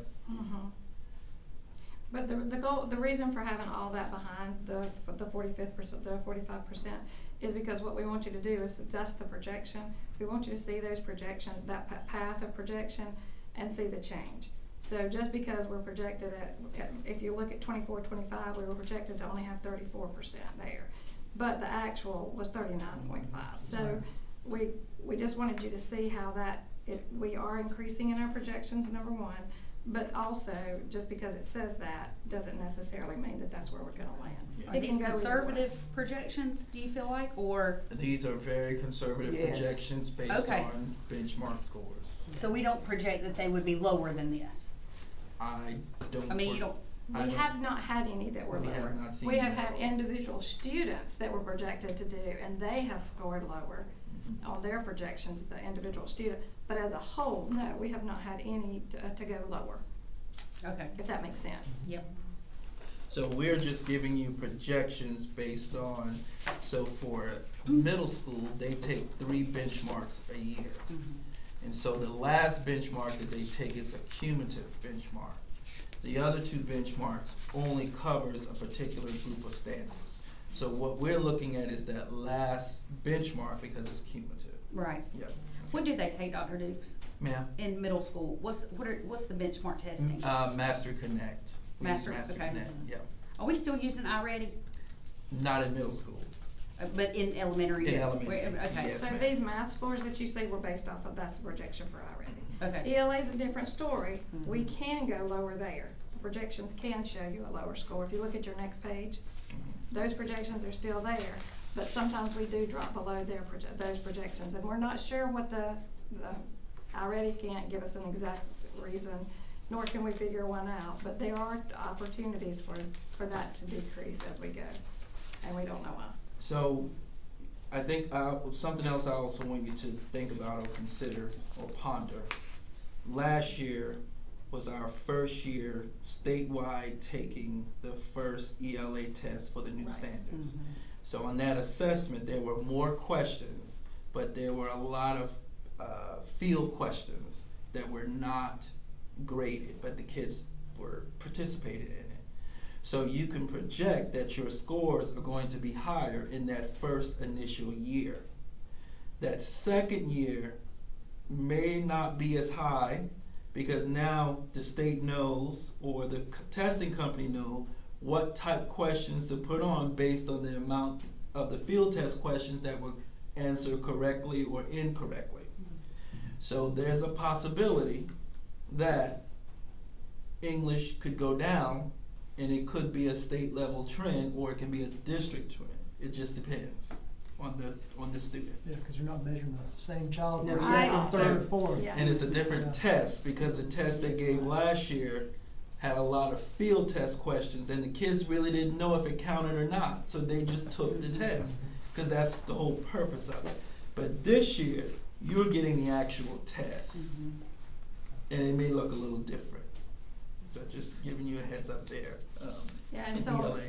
[SPEAKER 5] But the goal, the reason for having all that behind the 45%, is because what we want you to do is, that's the projection. We want you to see those projections, that path of projection, and see the change. So just because we're projected at, if you look at 24-25, we were projected to only have 34% there. But the actual was 39.5. So we just wanted you to see how we are increasing in our projections, number one. But also, just because it says that, doesn't necessarily mean that that's where we're gonna land.
[SPEAKER 3] Yeah.
[SPEAKER 7] Are
[SPEAKER 5] It
[SPEAKER 7] these
[SPEAKER 5] can go either way.
[SPEAKER 7] conservative projections, do you feel like, or,
[SPEAKER 3] These are very conservative
[SPEAKER 4] Yes.
[SPEAKER 3] projections based
[SPEAKER 7] Okay.
[SPEAKER 3] on benchmark scores.
[SPEAKER 7] so we don't project that they would be lower than this?
[SPEAKER 3] I don't.
[SPEAKER 7] I mean, you don't,
[SPEAKER 3] I
[SPEAKER 5] We
[SPEAKER 3] don't-
[SPEAKER 5] have not had any that were
[SPEAKER 3] We
[SPEAKER 5] lower.
[SPEAKER 3] have not seen
[SPEAKER 5] We have
[SPEAKER 3] any
[SPEAKER 5] had
[SPEAKER 3] lower.
[SPEAKER 5] individual students that were projected to do, and they have scored lower on their projections, the individual student. But as a whole, no, we have not had any to go lower,
[SPEAKER 7] okay,
[SPEAKER 5] if that makes sense.
[SPEAKER 7] yep,
[SPEAKER 3] So we're just giving you projections based on, so for middle school, they take 3 benchmarks a year. And so the last benchmark that they take is a cumulative benchmark. The other 2 benchmarks only covers a particular group of standards. So what we're looking at is that last benchmark because it's cumulative.
[SPEAKER 7] right.
[SPEAKER 3] Yep.
[SPEAKER 7] What do they take, Dr. Dukes,
[SPEAKER 3] Ma'am?
[SPEAKER 7] in middle school? What's the benchmark testing?
[SPEAKER 3] Mastery Connect. We use
[SPEAKER 7] Mastery, okay.
[SPEAKER 3] Connect, yeah.
[SPEAKER 7] Are we still using iReady?
[SPEAKER 3] Not in middle school.
[SPEAKER 7] But in elementary,
[SPEAKER 3] In
[SPEAKER 7] yes.
[SPEAKER 3] elementary,
[SPEAKER 7] Okay,
[SPEAKER 3] yes.
[SPEAKER 5] So
[SPEAKER 3] ma'am.
[SPEAKER 5] these math scores that you see were based off of, that's the projection for already.
[SPEAKER 7] okay,
[SPEAKER 5] ELA is a different story. We can go lower there. The projections can show you a lower score. If you look at your next page, those projections are still there, but sometimes we do drop below those projections, and we're not sure what the already can't give us an exact reason. nor can we figure one out, but there are opportunities for that to decrease as we go, and we don't know why.
[SPEAKER 3] So, I think something else I also want you to think about or consider or ponder. Last year was our first year statewide taking the first ELA test for the new standards.
[SPEAKER 4] Mm-hmm.
[SPEAKER 3] So on that assessment, there were more questions, but there were a lot of field questions that were not graded, but the kids were participated in it. So you can project that your scores are going to be higher in that first initial year. That second year may not be as high because now the state knows, or the testing company know, what type questions to put on based on the amount of the field test questions that were answered correctly or incorrectly. So there's a possibility that English could go down, and it could be a state level trend, or it can be a district trend. It just depends on the students.
[SPEAKER 2] Yeah, because you're not measuring the same child
[SPEAKER 4] No,
[SPEAKER 2] for
[SPEAKER 4] right.
[SPEAKER 2] second, third, fourth.
[SPEAKER 5] Yeah.
[SPEAKER 3] And it's a different
[SPEAKER 2] Yeah.
[SPEAKER 3] test, because the test they gave last year had a lot of field test questions, and the kids really didn't know if it counted or not, so they just took the test, because that's the whole purpose of it. But this year, you're getting the actual test, and it may look a little different. So just giving you a heads up there.
[SPEAKER 5] Yeah, and
[SPEAKER 3] in
[SPEAKER 5] so,
[SPEAKER 3] ELA.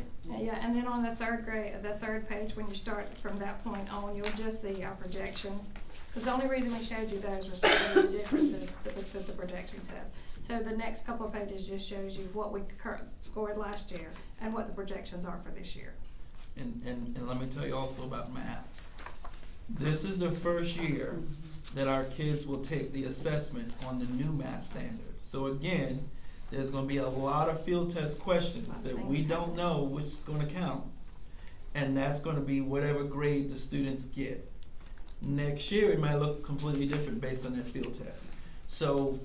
[SPEAKER 5] yeah, and then on the third page, when you start from that point on, you'll just see our projections. Because the only reason we showed you those was to show you the differences that the projection says. So the next couple of pages just shows you what we scored last year and what the projections are for this year.
[SPEAKER 3] And let me tell you also about math. This is the first year that our kids will take the assessment on the new math standards. So again, there's gonna be a lot of field test questions that we don't know which is gonna count. And that's gonna be whatever grade the students get. Next year, it might look completely different based on that field test. So,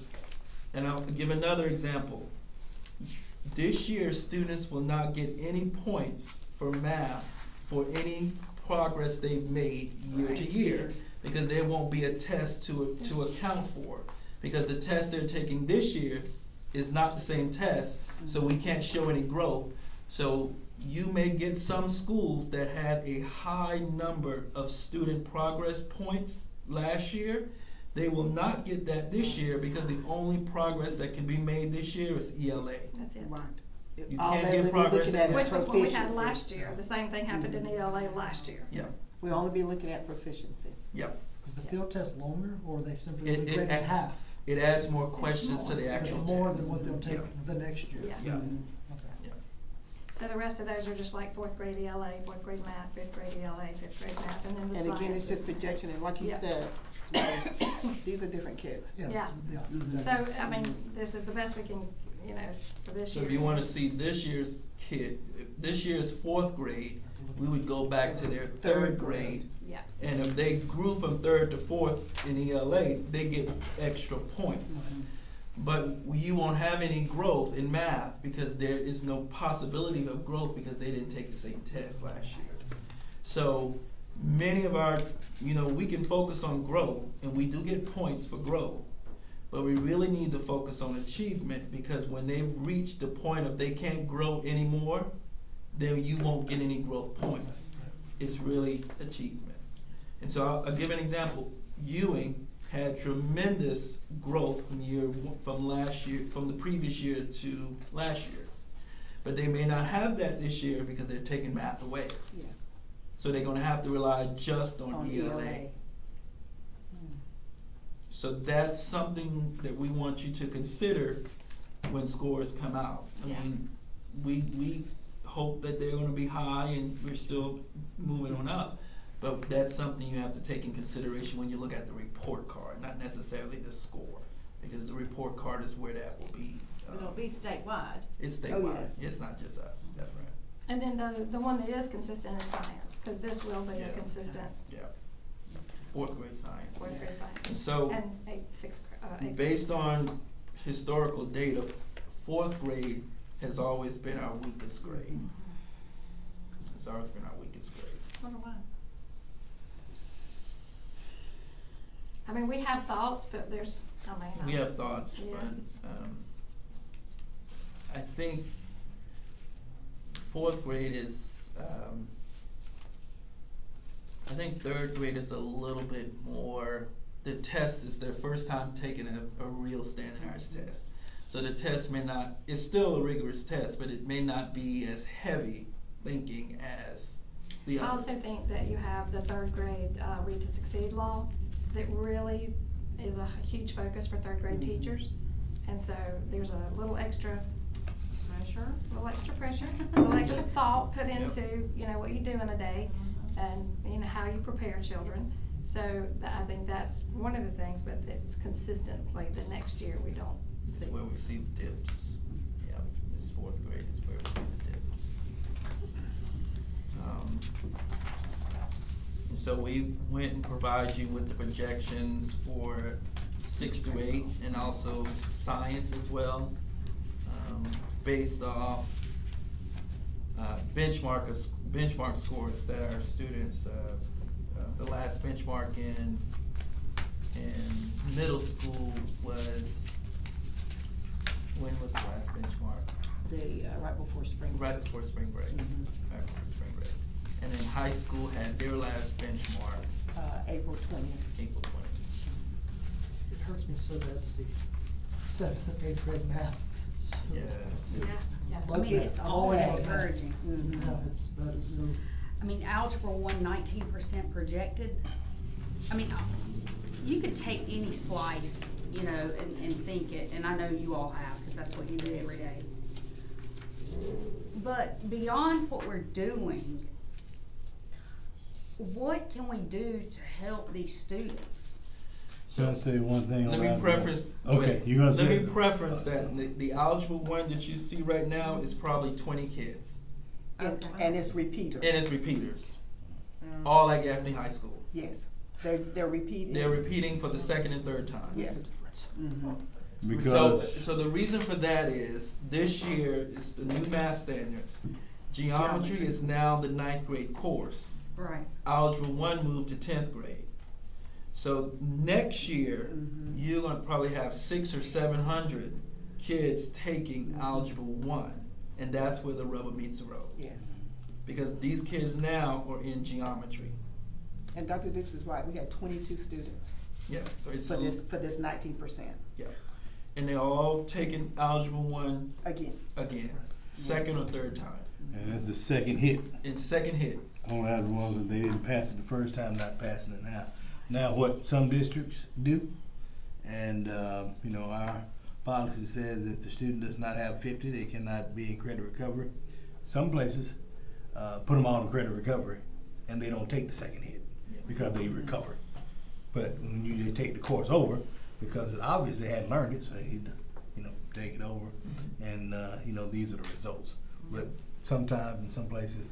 [SPEAKER 3] and I'll give another example. This year, students will not get any points for math for any progress they've made year to year, because there won't be a test to account for. Because the test they're taking this year is not the same test, so we can't show any growth. So you may get some schools that had a high number of student progress points last year. They will not get that this year, because the only progress that can be made this year is ELA.
[SPEAKER 5] That's it.
[SPEAKER 4] Right.
[SPEAKER 3] You
[SPEAKER 4] All
[SPEAKER 3] can't
[SPEAKER 4] they
[SPEAKER 3] get
[SPEAKER 4] would be
[SPEAKER 3] progress
[SPEAKER 4] looking at
[SPEAKER 3] in
[SPEAKER 4] is
[SPEAKER 5] Which was what we had
[SPEAKER 4] proficiency.
[SPEAKER 5] last year. The same thing happened in ELA last year.
[SPEAKER 3] Yeah,
[SPEAKER 4] We only be looking at proficiency.
[SPEAKER 3] yeah.
[SPEAKER 2] Is the field test longer, or are they simply
[SPEAKER 3] It-
[SPEAKER 2] graded
[SPEAKER 3] it-
[SPEAKER 2] half?
[SPEAKER 3] It adds more questions to the
[SPEAKER 2] So
[SPEAKER 3] actual
[SPEAKER 2] it's
[SPEAKER 3] test.
[SPEAKER 2] more than what they'll take the next year.
[SPEAKER 5] Yeah.
[SPEAKER 3] Yeah.
[SPEAKER 2] Okay.
[SPEAKER 5] So the rest of those are just like fourth grade ELA, fourth grade math, fifth grade ELA, fifth grade math, and then the
[SPEAKER 4] And again, it's
[SPEAKER 5] sciences.
[SPEAKER 4] just projection, and like you
[SPEAKER 5] Yeah.
[SPEAKER 4] said, these are different kids.
[SPEAKER 5] Yeah.
[SPEAKER 2] Yeah,
[SPEAKER 4] Mhm.
[SPEAKER 2] exactly.
[SPEAKER 5] So, I mean, this is the best we can, for this
[SPEAKER 3] So
[SPEAKER 5] year.
[SPEAKER 3] if you wanna see this year's kid, this year's fourth grade, we would go back to their third grade.
[SPEAKER 5] Yeah,
[SPEAKER 3] And if they grew from third to fourth in ELA, they get extra points. But you won't have any growth in math, because there is no possibility of growth, because they didn't take the same test last year. So many of our, we can focus on growth, and we do get points for growth. But we really need to focus on achievement, because when they've reached the point of they can't grow anymore, then you won't get any growth points. It's really achievement. And so I'll give an example. Ewing had tremendous growth from the previous year to last year. But they may not have that this year, because they're taking math away.
[SPEAKER 4] Yeah.
[SPEAKER 3] So they're gonna have to rely just on
[SPEAKER 4] On
[SPEAKER 3] ELA.
[SPEAKER 4] ELA.
[SPEAKER 3] So that's something that we want you to consider when scores come out. I
[SPEAKER 5] Yeah.
[SPEAKER 3] mean, we hope that they're gonna be high, and we're still moving on up. But that's something you have to take in consideration when you look at the report card, not necessarily the score, because the report card is where that will be.
[SPEAKER 1] It'll be statewide.
[SPEAKER 3] It's
[SPEAKER 4] Oh,
[SPEAKER 3] statewide,
[SPEAKER 4] yes.
[SPEAKER 3] it's not just us, that's right,
[SPEAKER 5] and then the one that is consistent is science, because this will be
[SPEAKER 3] Yeah.
[SPEAKER 5] a consistent
[SPEAKER 3] yeah. Fourth grade science.
[SPEAKER 5] fourth grade science.
[SPEAKER 3] And so,
[SPEAKER 5] And eighth.
[SPEAKER 3] based on historical data, fourth grade has always been our weakest grade. It's always been our weakest grade.
[SPEAKER 1] Wonder why.
[SPEAKER 5] I mean, we have thoughts, but
[SPEAKER 3] We have thoughts,
[SPEAKER 5] Yeah.
[SPEAKER 3] but, think fourth grade is, I think third grade is a little bit more, the test is their first time taking a real standardized test. So the test may not, it's still a rigorous test, but it may not be as heavy thinking as the
[SPEAKER 5] I
[SPEAKER 3] other.
[SPEAKER 5] also think that you have the third grade Read to Succeed law that really is a huge focus for third grade teachers. And so there's a little extra pressure, a little extra thought put into, you know, what you do in a day and, you know, how you prepare children. So I think that's one of the things, but it's consistently the next year we don't see.
[SPEAKER 3] This is where we see the dips. Yeah, this fourth grade is where we see the dips. And so we went and provided you with the projections for 6 through 8 and also science as well, based off benchmark scores that our students, the last benchmark in middle school was, when was the last benchmark?
[SPEAKER 4] Right before spring break.
[SPEAKER 3] Right before spring break.
[SPEAKER 4] Mhm.
[SPEAKER 3] Right before spring break. And then high school had their last benchmark,
[SPEAKER 4] April 20th.
[SPEAKER 3] April 20th.
[SPEAKER 2] It hurts me so bad to see 7th and 8th grade math. So
[SPEAKER 3] Yes.
[SPEAKER 1] Yeah.
[SPEAKER 7] I mean, it's always discouraging.
[SPEAKER 2] Yeah, that is so.
[SPEAKER 7] I mean, Algebra 1, 19% projected. I mean, you could take any slice, you know, and think it, and I know you all have, because that's what you do every day. But beyond what we're doing, what can we do to help these students?
[SPEAKER 6] Can I say one thing?
[SPEAKER 3] Let me
[SPEAKER 6] about
[SPEAKER 3] preference.
[SPEAKER 6] that? Okay, you're gonna say.
[SPEAKER 3] Let me preference that the algebra 1 that you see right now is probably 20 kids,
[SPEAKER 7] Okay.
[SPEAKER 4] And it's repeaters.
[SPEAKER 3] and it's repeaters, all at Gaffney High School.
[SPEAKER 4] Yes, they're repeating.
[SPEAKER 3] They're repeating for the second and third time.
[SPEAKER 4] Yes. Mhm.
[SPEAKER 6] Because.
[SPEAKER 3] So the reason for that is this year is the new math standards. Geometry is now the 9th grade course.
[SPEAKER 7] Right.
[SPEAKER 3] Algebra 1 moved to 10th grade. So next year, you're gonna probably have 600 or 700 kids taking Algebra 1, and that's where the rubber meets the road.
[SPEAKER 4] Yes.
[SPEAKER 3] Because these kids now are in geometry.
[SPEAKER 4] And Dr. Dix is right, we had 22 students
[SPEAKER 3] Yeah, so it's,
[SPEAKER 4] for this 19%.
[SPEAKER 3] yeah. And they're all taking Algebra 1
[SPEAKER 4] Again.
[SPEAKER 3] again, second or third time.
[SPEAKER 6] And that's the second hit.
[SPEAKER 3] It's second hit.
[SPEAKER 6] Only had one that they didn't pass it the first time, not passing it now. Now, what some districts do, and you know, our policy says if the student does not have 50, they cannot be in credit recovery. Some places put them all in credit recovery, and they don't take the second hit because they recover. But when they take the course over, because it's obvious they hadn't learned it, so they need to, you know, take it over, and you know, these are the results. But sometimes in some places,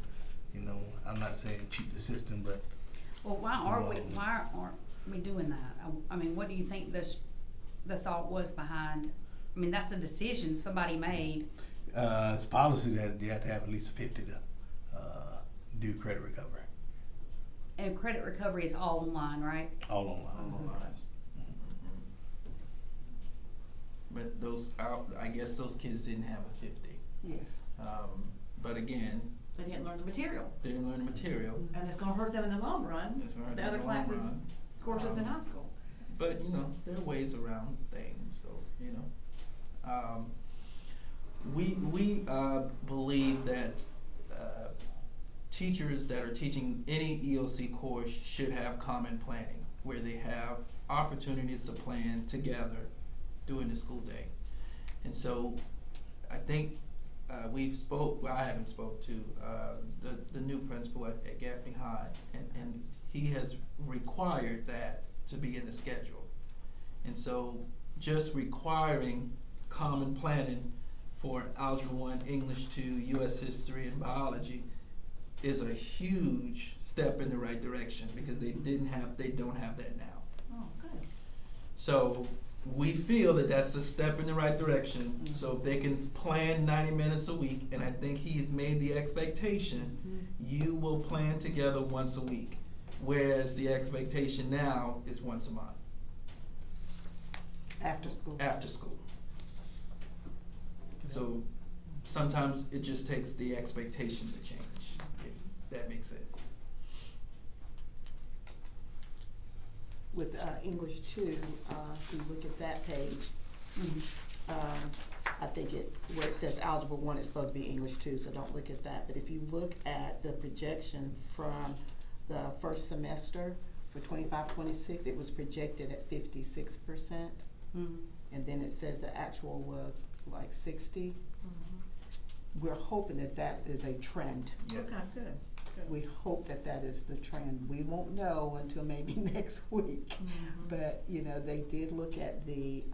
[SPEAKER 6] you know, I'm not saying cheat the system, but
[SPEAKER 7] Well, why aren't we doing that? I mean, what do you think the thought was behind? I mean, that's a decision somebody made.
[SPEAKER 6] it's policy that you have to have at least 50 to do credit recovery.
[SPEAKER 7] And credit recovery is all online, right?
[SPEAKER 6] All online.
[SPEAKER 3] But I guess those kids didn't have a 50.
[SPEAKER 4] Yes.
[SPEAKER 3] But again,
[SPEAKER 1] They didn't learn the material,
[SPEAKER 3] they didn't learn the material.
[SPEAKER 1] and it's gonna hurt them in the long run,
[SPEAKER 3] It's gonna hurt
[SPEAKER 1] the
[SPEAKER 3] them
[SPEAKER 1] other
[SPEAKER 3] in the long
[SPEAKER 1] classes,
[SPEAKER 3] run.
[SPEAKER 1] courses in high school.
[SPEAKER 3] But, you know, there are ways around things, so, you know. We believe that teachers that are teaching any EOC course should have common planning, where they have opportunities to plan together during the school day. And so, I think I haven't spoke to the new principal at Gaffney High, and he has required that to be in the schedule. And so just requiring common planning for Algebra 1, English 2, US History, and Biology is a huge step in the right direction, because they don't have that now.
[SPEAKER 1] Oh, good.
[SPEAKER 3] So we feel that that's a step in the right direction, so if they can plan 90 minutes a week, and I think he's made the expectation, you will plan together once a week, whereas the expectation now is once a month.
[SPEAKER 4] After school.
[SPEAKER 3] After school. So sometimes it just takes the expectation to change, if that makes sense.
[SPEAKER 4] With English 2, if you look at that page, I think where it says Algebra 1, it's supposed to be English 2, so don't look at that. But if you look at the projection from the first semester for 25-26, it was projected at 56%. And then it says the actual was like 60. We're hoping that that is a trend.
[SPEAKER 3] Yes.
[SPEAKER 1] Okay, good.
[SPEAKER 4] We hope that that is the trend. We won't know until maybe next week. But, you know, they did look at the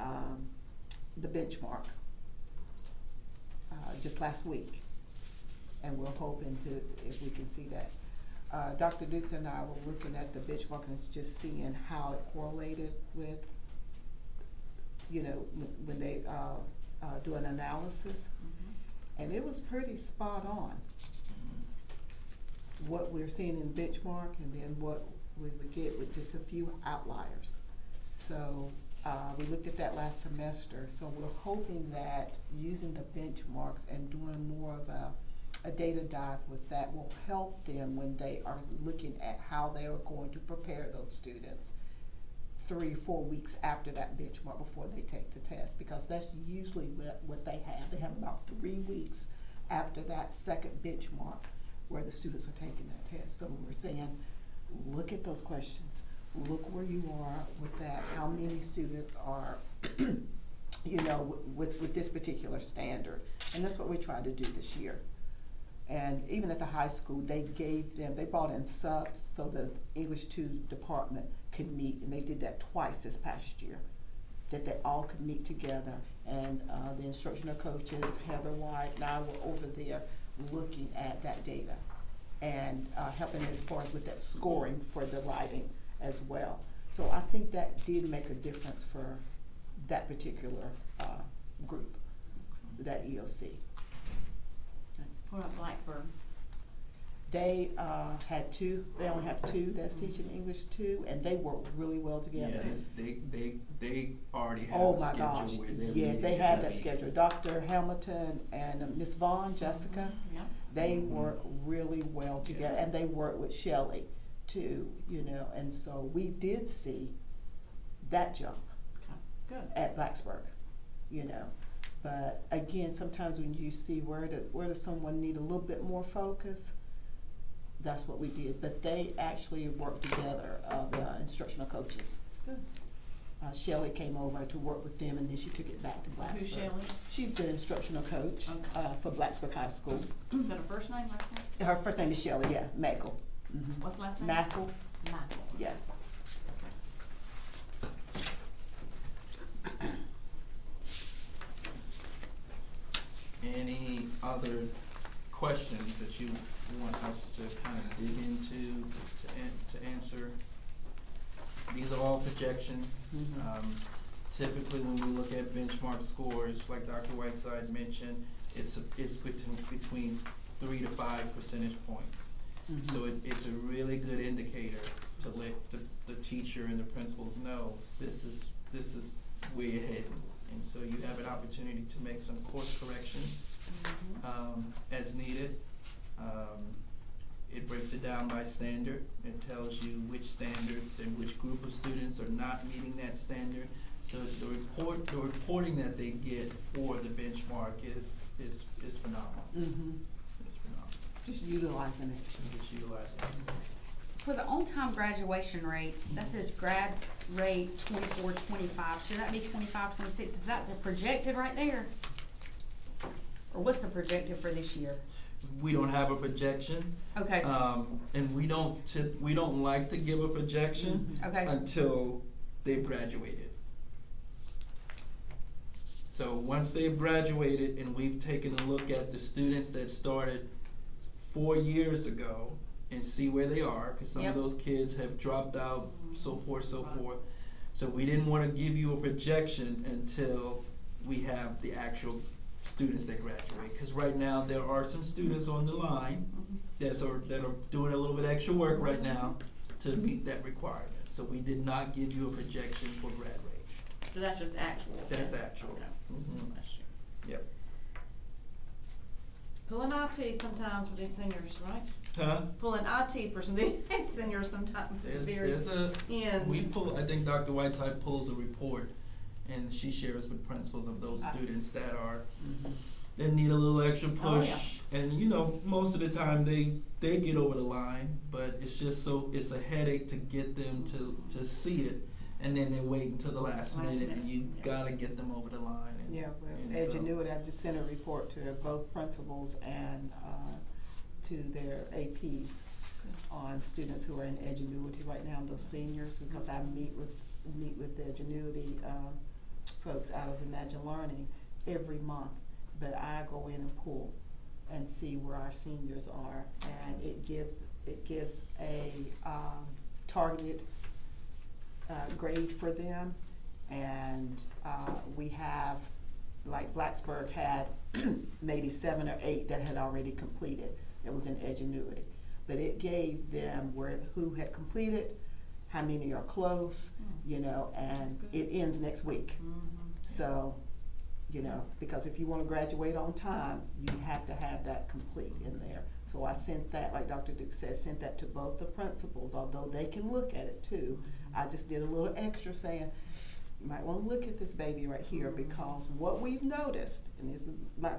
[SPEAKER 4] benchmark just last week. And we're hoping to, if we can see that. Dr. Dukes and I were looking at the benchmark and just seeing how it correlated with, you know, when they do an analysis. And it was pretty spot on. What we're seeing in benchmark and then what we would get with just a few outliers. So we looked at that last semester. So we're hoping that using the benchmarks and doing more of a data dive with that will help them when they are looking at how they are going to prepare those students 3 or 4 weeks after that benchmark before they take the test, because that's usually what they have. They have about 3 weeks after that second benchmark where the students are taking that test. So we're saying, look at those questions. Look where you are with that. How many students are, you know, with this particular standard. And that's what we tried to do this year. And even at the high school, they brought in subs so the English 2 department could meet, and they did that twice this past year, that they all could meet together. And the instructional coaches, Heather White and I were over there looking at that data and helping as far as with that scoring for the writing as well. So I think that did make a difference for that particular group, that EOC.
[SPEAKER 1] What about Blacksburg?
[SPEAKER 4] They had 2, they only have 2 that's teaching English 2, and they work really well together.
[SPEAKER 3] Yeah, they already have
[SPEAKER 4] Oh
[SPEAKER 3] a
[SPEAKER 4] my
[SPEAKER 3] schedule
[SPEAKER 4] gosh,
[SPEAKER 3] where they're
[SPEAKER 4] yeah,
[SPEAKER 3] meeting
[SPEAKER 4] they have that
[SPEAKER 3] every-
[SPEAKER 4] schedule. Dr. Hamilton and Miss Vaughn, Jessica,
[SPEAKER 1] Yeah.
[SPEAKER 4] they work really well together, and they work with Shelley too, you know, and so we did see that jump
[SPEAKER 1] Okay, good.
[SPEAKER 4] at Blacksburg, you know. But again, sometimes when you see where does someone need a little bit more focus, that's what we did. But they actually worked together, the instructional coaches.
[SPEAKER 1] Good.
[SPEAKER 4] Shelley came over to work with them, and then she took it back to Blacksburg.
[SPEAKER 1] Who's Shelley?
[SPEAKER 4] She's the instructional coach for Blacksburg High School.
[SPEAKER 1] Is that her first name, last name?
[SPEAKER 4] Her first name is Shelley, yeah, Mackle.
[SPEAKER 1] What's the last name?
[SPEAKER 4] Mackle,
[SPEAKER 1] Michael.
[SPEAKER 4] yeah.
[SPEAKER 3] Any other questions that you want us to kind of dig into to answer? These are all projections. Typically, when we look at benchmark scores, like Dr. Whiteside mentioned, it's between 3 to 5 percentage points. So it's a really good indicator to let the teacher and the principals know this is where you're heading. And so you have an opportunity to make some course corrections as needed. It breaks it down by standard. It tells you which standards and which group of students are not meeting that standard. So the reporting that they get for the benchmark is phenomenal. It's phenomenal.
[SPEAKER 4] Just utilizing it.
[SPEAKER 3] Just utilizing it.
[SPEAKER 7] For the on-time graduation rate, that says grad rate 24-25. Should that be 25-26? Is that the projected right there? Or what's the projected for this year?
[SPEAKER 3] We don't have a projection.
[SPEAKER 7] Okay.
[SPEAKER 3] And we don't like to give a projection
[SPEAKER 7] Okay.
[SPEAKER 3] until they've graduated. So once they've graduated and we've taken a look at the students that started 4 years ago and see where they are, because some of those kids have dropped out, so forth. So we didn't want to give you a projection until we have the actual students that graduate, because right now there are some students on the line that are doing a little bit extra work right now to meet that requirement. So we did not give you a projection for grad rate.
[SPEAKER 1] So that's just actual?
[SPEAKER 3] That's actual.
[SPEAKER 1] Okay.
[SPEAKER 3] Mhm.
[SPEAKER 1] Bless you.
[SPEAKER 3] Yep.
[SPEAKER 1] Pulling IT sometimes for these seniors, right?
[SPEAKER 3] Huh?
[SPEAKER 1] Pulling IT for some of these seniors sometimes at the very end.
[SPEAKER 3] We pull, I think Dr. Whiteside pulls a report and she shares with principals of those students that are, that need a little extra push.
[SPEAKER 1] Oh, yeah.
[SPEAKER 3] And you know, most of the time they get over the line, but it's just it's a headache to get them to see it. And then they wait until the last minute and you gotta get them over the line. And,
[SPEAKER 4] Yeah, well, Edgenuity, I just sent a report to both principals and to their APs on students who are in Edgenuity right now, those seniors, because I meet with the Edgenuity folks out of Imagine Learning every month. But I go in and pull and see where our seniors are, and it gives a targeted grade for them, and we have, like Blacksburg had maybe 7 or 8 that had already completed. It was in Edgenuity, but it gave them who had completed, how many are close, you know, and it ends next week. So, you know, because if you want to graduate on time, you have to have that complete in there. So I sent that, like Dr. Duke said, sent that to both the principals, although they can look at it too. I just did a little extra saying, you might want to look at this baby right here, because what we've noticed, and this is my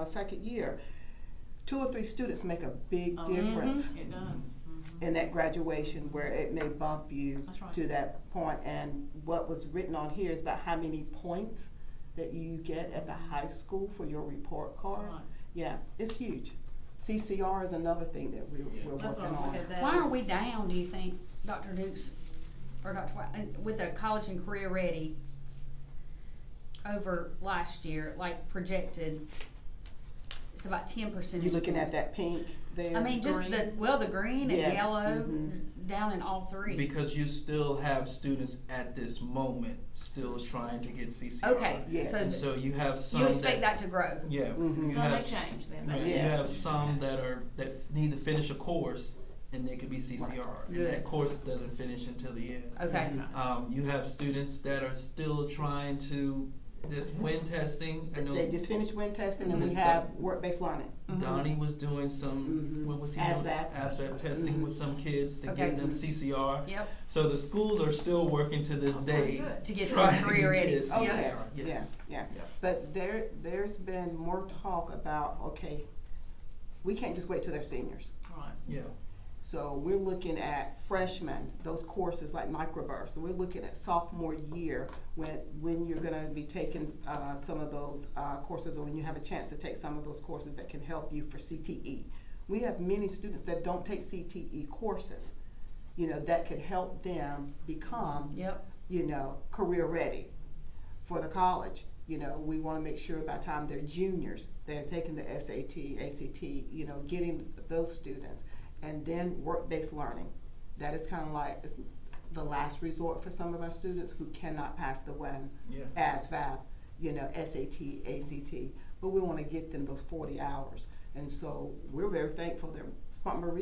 [SPEAKER 4] second year, 2 or 3 students make a big difference.
[SPEAKER 1] It does.
[SPEAKER 4] In that graduation, where it may bump you
[SPEAKER 1] Right.
[SPEAKER 4] to that point. And what was written on here is about how many points that you get at the high school for your report card.
[SPEAKER 1] Right.
[SPEAKER 4] Yeah, it's huge. CCR is another thing that we're
[SPEAKER 1] That's what I
[SPEAKER 4] working
[SPEAKER 1] was
[SPEAKER 4] on.
[SPEAKER 1] looking at.
[SPEAKER 7] Why are we down, do you think, Dr. Dukes, or Dr. White, with a college and career ready over last year, like projected, it's about 10 percentage
[SPEAKER 4] You looking
[SPEAKER 7] points.
[SPEAKER 4] at that pink there?
[SPEAKER 7] I mean, just the green and
[SPEAKER 4] Yes.
[SPEAKER 7] yellow, down in all 3.
[SPEAKER 3] Because you still have students at this moment still trying to get CCR.
[SPEAKER 7] Okay,
[SPEAKER 4] Yes.
[SPEAKER 3] And so you have some
[SPEAKER 7] you expect that to grow.
[SPEAKER 3] Yeah.
[SPEAKER 4] Mhm.
[SPEAKER 3] You
[SPEAKER 1] Some
[SPEAKER 3] have
[SPEAKER 1] may
[SPEAKER 3] s-
[SPEAKER 1] change then.
[SPEAKER 3] Right,
[SPEAKER 4] Yeah.
[SPEAKER 3] you have some that need to finish a course and they could be CCR. And
[SPEAKER 7] Good.
[SPEAKER 3] that course doesn't finish until the end.
[SPEAKER 7] Okay.
[SPEAKER 3] You have students that are still trying to, this wind testing. I know
[SPEAKER 4] They just finished wind testing, and we
[SPEAKER 3] Ms.
[SPEAKER 4] have work-based learning.
[SPEAKER 3] Donnie was doing some, what was he doing?
[SPEAKER 4] ASVAB.
[SPEAKER 3] ASVAB testing with some kids to
[SPEAKER 7] Okay.
[SPEAKER 3] get them CCR.
[SPEAKER 7] Yep.
[SPEAKER 3] So the schools are still working to this day.
[SPEAKER 1] good.
[SPEAKER 7] To get
[SPEAKER 3] trying
[SPEAKER 7] them
[SPEAKER 3] to
[SPEAKER 7] career
[SPEAKER 3] get
[SPEAKER 7] ready.
[SPEAKER 3] kids
[SPEAKER 4] Oh,
[SPEAKER 3] CCR.
[SPEAKER 4] yes,
[SPEAKER 3] Yes.
[SPEAKER 4] yeah.
[SPEAKER 3] Yeah.
[SPEAKER 4] But there's been more talk about, okay, we can't just wait till they're seniors.
[SPEAKER 1] Right.
[SPEAKER 3] Yeah.
[SPEAKER 4] So we're looking at freshmen, those courses like microbursts. So we're looking at sophomore year when you're gonna be taking some of those courses, or when you have a chance to take some of those courses that can help you for CTE. We have many students that don't take CTE courses, you know, that could help them become,
[SPEAKER 7] Yep.
[SPEAKER 4] you know, career ready for the college. You know, we wanna make sure by the time they're juniors, they're taking the SAT, ACT, you know, getting those students. And then work-based learning. That is kind of like it's the last resort for some of our students who cannot pass the WEN,
[SPEAKER 3] Yeah.
[SPEAKER 4] ASVAB, you know, SAT, ACT. But we want to get them those 40 hours. And so we're very thankful that Spartanburg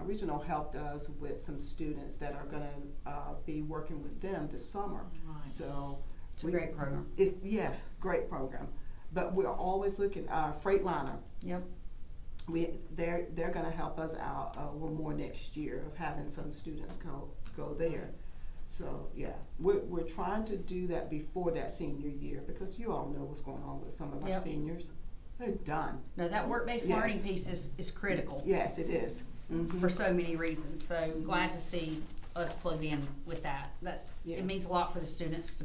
[SPEAKER 4] Regional helped us with some students that are going to be working with them this summer.
[SPEAKER 1] Right.
[SPEAKER 4] So
[SPEAKER 7] It's a great program.
[SPEAKER 4] Yes, great program. But we're always looking, Freightliner.
[SPEAKER 7] Yep.
[SPEAKER 4] They're gonna help us out a little more next year of having some students go there. So, yeah, we're trying to do that before that senior year, because you all know what's going on with some of our
[SPEAKER 7] Yep.
[SPEAKER 4] seniors. They're done.
[SPEAKER 7] No, that work-based
[SPEAKER 4] Yes.
[SPEAKER 7] learning piece is critical
[SPEAKER 4] Yes, it is. Mhm.
[SPEAKER 7] for so many reasons. So glad to see us plugged in with that.
[SPEAKER 4] Yeah.
[SPEAKER 7] It means a lot for the students to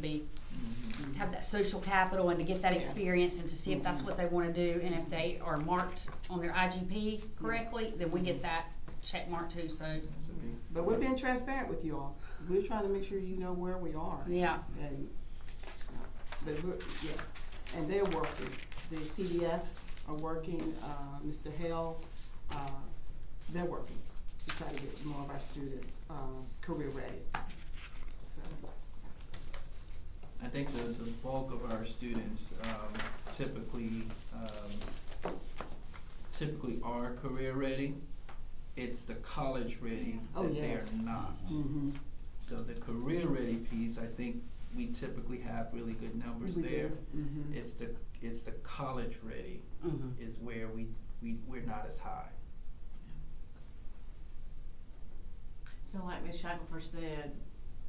[SPEAKER 7] have that social capital and to get that
[SPEAKER 4] Yeah.
[SPEAKER 7] experience and to see if that's what they want to do, and if they are marked on their IGP correctly, then we get that check mark too. So
[SPEAKER 3] That's a big.
[SPEAKER 4] But we're being transparent with you all. We're trying to make sure you know where we are.
[SPEAKER 7] yeah,
[SPEAKER 4] And, but and they're working. The CDFs are working, Mr. Hale, they're working to try to get more of our students, career ready. So,
[SPEAKER 3] I think the bulk of our students typically are career ready. It's the college ready
[SPEAKER 4] Oh,
[SPEAKER 3] that
[SPEAKER 4] yes.
[SPEAKER 3] they're not.
[SPEAKER 4] mm-hmm.
[SPEAKER 3] So the career ready piece, I think we typically have really good numbers
[SPEAKER 4] We do.
[SPEAKER 3] there.
[SPEAKER 4] Mhm.
[SPEAKER 3] It's the college ready is where we're not as high.
[SPEAKER 1] So like Ms. Shackelford said,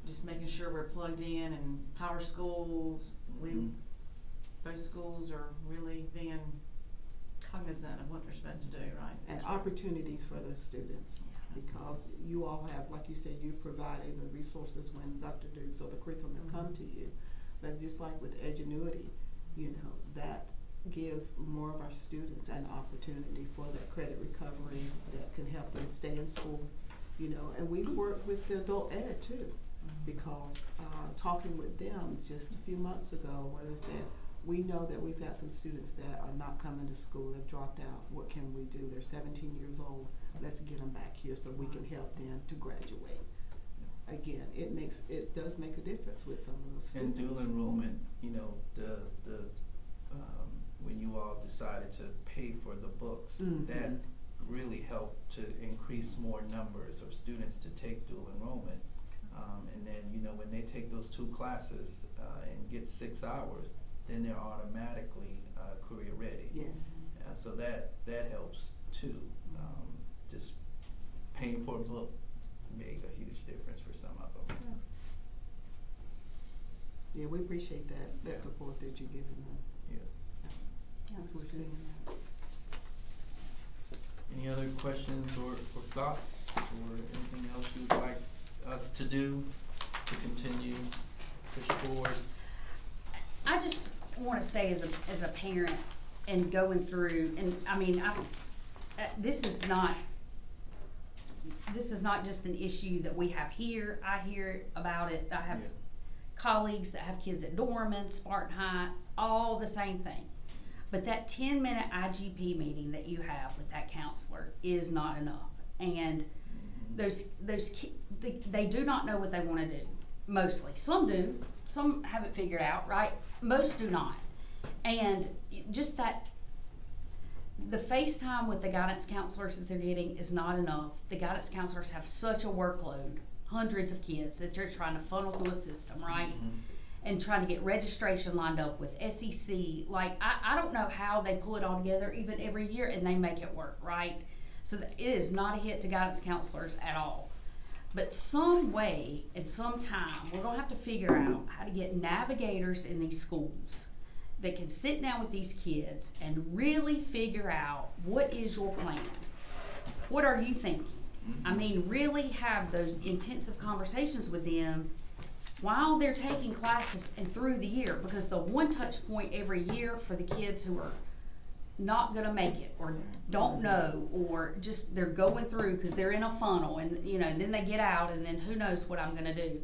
[SPEAKER 1] just making sure we're plugged in and power schools, those schools are really being cognizant of what they're supposed to do, right?
[SPEAKER 4] And opportunities for those students. Because you all have, like you said, you provided the resources when Dr. Dukes or the curriculum have come to you. But just like with Edgenuity, you know, that gives more of our students an opportunity for that credit recovery that can help them stay in school, you know. And we work with the adult ed too, because talking with them just a few months ago, where they said, we know that we've got some students that are not coming to school, they've dropped out. What can we do? They're 17 years old. Let's get them back here so we can help them to graduate. Again, it does make a difference with some of those students.
[SPEAKER 3] And dual enrollment, you know, when you all decided to pay for the books, that really helped to increase more numbers of students to take dual enrollment. And then, you know, when they take those 2 classes and get 6 hours, then they're automatically career ready.
[SPEAKER 4] Yes.
[SPEAKER 3] So that helps too. Just paying for a book made a huge difference for some of them.
[SPEAKER 4] Yeah, we appreciate that support that you're giving them.
[SPEAKER 3] Yeah.
[SPEAKER 4] As we're seeing that.
[SPEAKER 3] Any other questions or thoughts or anything else you would like us to do to continue push forward?
[SPEAKER 7] I just want to say as a parent and going through, and I mean, this is not just an issue that we have here. I hear about it. I have colleagues that have kids at Dorman, Spartan High, all the same thing. But that 10-minute IGP meeting that you have with that counselor is not enough. And those they do not know what they want to do. Mostly, some do. Some have it figured out, right? Most do not. And just that, the FaceTime with the guidance counselors that they're getting is not enough. The guidance counselors have such a workload, hundreds of kids that they're trying to funnel through a system, right? And trying to get registration lined up with SEC. Like, I don't know how they pull it all together even every year and they make it work, right? So it is not a hit to guidance counselors at all. But some way and some time, we're gonna have to figure out how to get navigators in these schools that can sit down with these kids and really figure out, what is your plan? What are you thinking? I mean, really have those intensive conversations with them while they're taking classes and through the year, because the one touch point every year for the kids who are not gonna make it or don't know, or just they're going through because they're in a funnel and, you know, then they get out and then who knows what I'm gonna do.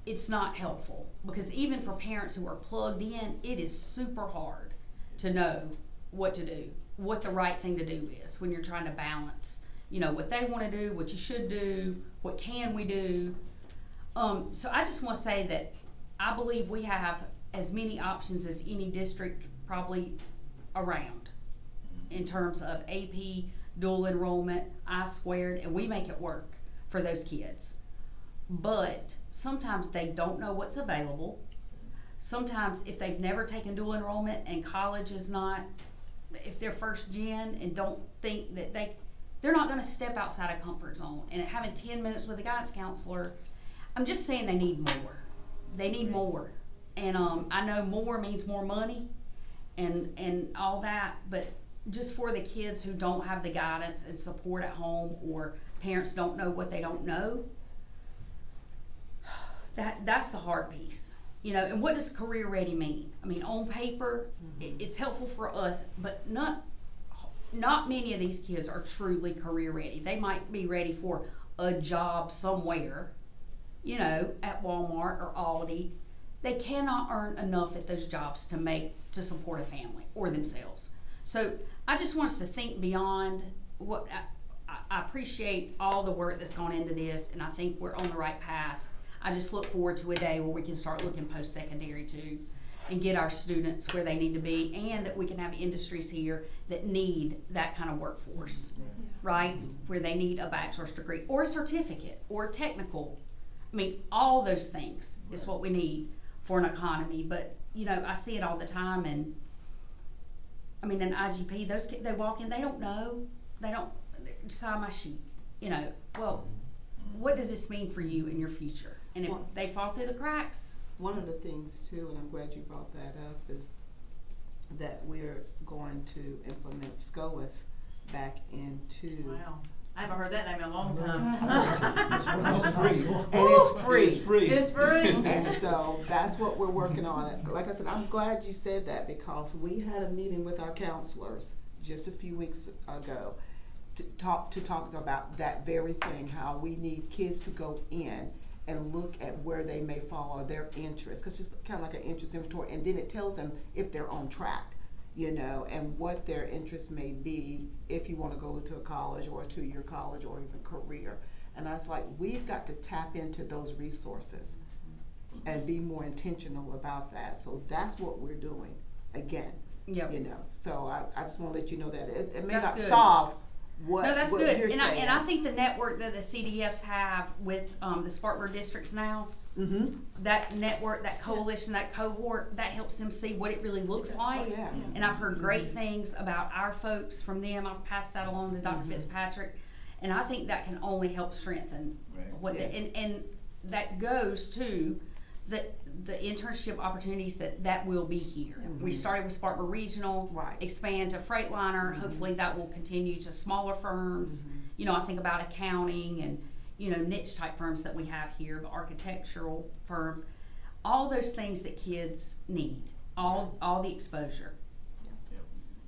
[SPEAKER 7] It's not helpful, because even for parents who are plugged in, it is super hard to know what to do, what the right thing to do is when you're trying to balance, you know, what they want to do, what you should do, what can we do. So I just want to say that I believe we have as many options as any district probably around in terms of AP, dual enrollment, I-squared, and we make it work for those kids. But sometimes they don't know what's available. Sometimes if they've never taken dual enrollment and college is not, if they're first gen and don't think that they're not gonna step outside a comfort zone. And having 10 minutes with a guidance counselor, I'm just saying they need more. They need more. And I know more means more money and all that, but just for the kids who don't have the guidance and support at home, or parents don't know what they don't know, that's the hard piece. You know, and what does career ready mean? I mean, on paper, it's helpful for us, but not many of these kids are truly career ready. They might be ready for a job somewhere, you know, at Walmart or Aldi. They cannot earn enough at those jobs to support a family or themselves. So I just want us to think beyond what, I appreciate all the work that's gone into this, and I think we're on the right path. I just look forward to a day where we can start looking post-secondary too, and get our students where they need to be, and that we can have industries here that need that kind of workforce, right? Where they need a bachelor's degree, or a certificate, or a technical. I mean, all those things is what we need. for an economy, but you know, I see it all the time, and I mean, an IGP, those kids, they walk in, they don't know, they sign my sheet, you know, well, what does this mean for you in your future? And if they fall through the cracks.
[SPEAKER 4] One of the things too, and I'm glad you brought that up, is that we're going to implement SCOAS back into.
[SPEAKER 1] Wow. I haven't heard that name in a long time.
[SPEAKER 3] It's free.
[SPEAKER 4] And it's free.
[SPEAKER 3] It's free.
[SPEAKER 1] It's free.
[SPEAKER 4] And so that's what we're working on. Like I said, I'm glad you said that, because we had a meeting with our counselors just a few weeks ago to talk about that very thing, how we need kids to go in and look at where they may follow their interests, because it's kind of like an interest inventory, and then it tells them if they're on track, you know, and what their interests may be if you want to go to a college or a 2-year college or even career. And I was like, we've got to tap into those resources and be more intentional about that. So that's what we're doing again.
[SPEAKER 7] Yep.
[SPEAKER 4] You know, so I just want to let you know that it may
[SPEAKER 7] That's
[SPEAKER 4] not
[SPEAKER 7] good.
[SPEAKER 4] solve what,
[SPEAKER 7] No, that's
[SPEAKER 4] what
[SPEAKER 7] good.
[SPEAKER 4] you're
[SPEAKER 7] And
[SPEAKER 4] saying.
[SPEAKER 7] I think the network that the CDFs have with the Spartanburg districts now, that network, that coalition, that cohort, that helps them see what it really looks like.
[SPEAKER 4] Oh, yeah.
[SPEAKER 7] And I've heard great things about our folks from them. I've passed that along to Dr. Fitzpatrick. And I think that can only help strengthen what
[SPEAKER 4] Yes.
[SPEAKER 7] and that goes to the internship opportunities that will be here. We started with Spartanburg Regional,
[SPEAKER 4] Right.
[SPEAKER 7] expand to Freightliner. Hopefully that will continue to smaller firms. You know, I think about accounting and, you know, niche type firms that we have here, but architectural firms, all those things that kids need, all the exposure.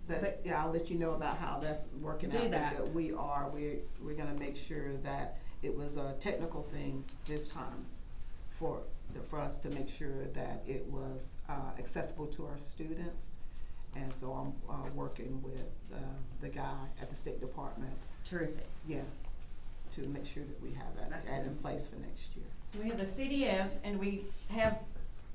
[SPEAKER 4] But yeah, I'll let you know about how that's working
[SPEAKER 7] Do
[SPEAKER 4] out.
[SPEAKER 7] that.
[SPEAKER 4] But we're gonna make sure that it was a technical thing this time for us to make sure that it was accessible to our students. And so I'm working with the guy at the State Department.
[SPEAKER 7] Terrific.
[SPEAKER 4] Yeah, to make sure that we have
[SPEAKER 7] That's
[SPEAKER 4] that
[SPEAKER 7] good.
[SPEAKER 4] in place for next year.
[SPEAKER 1] So we have the CDFs, and we have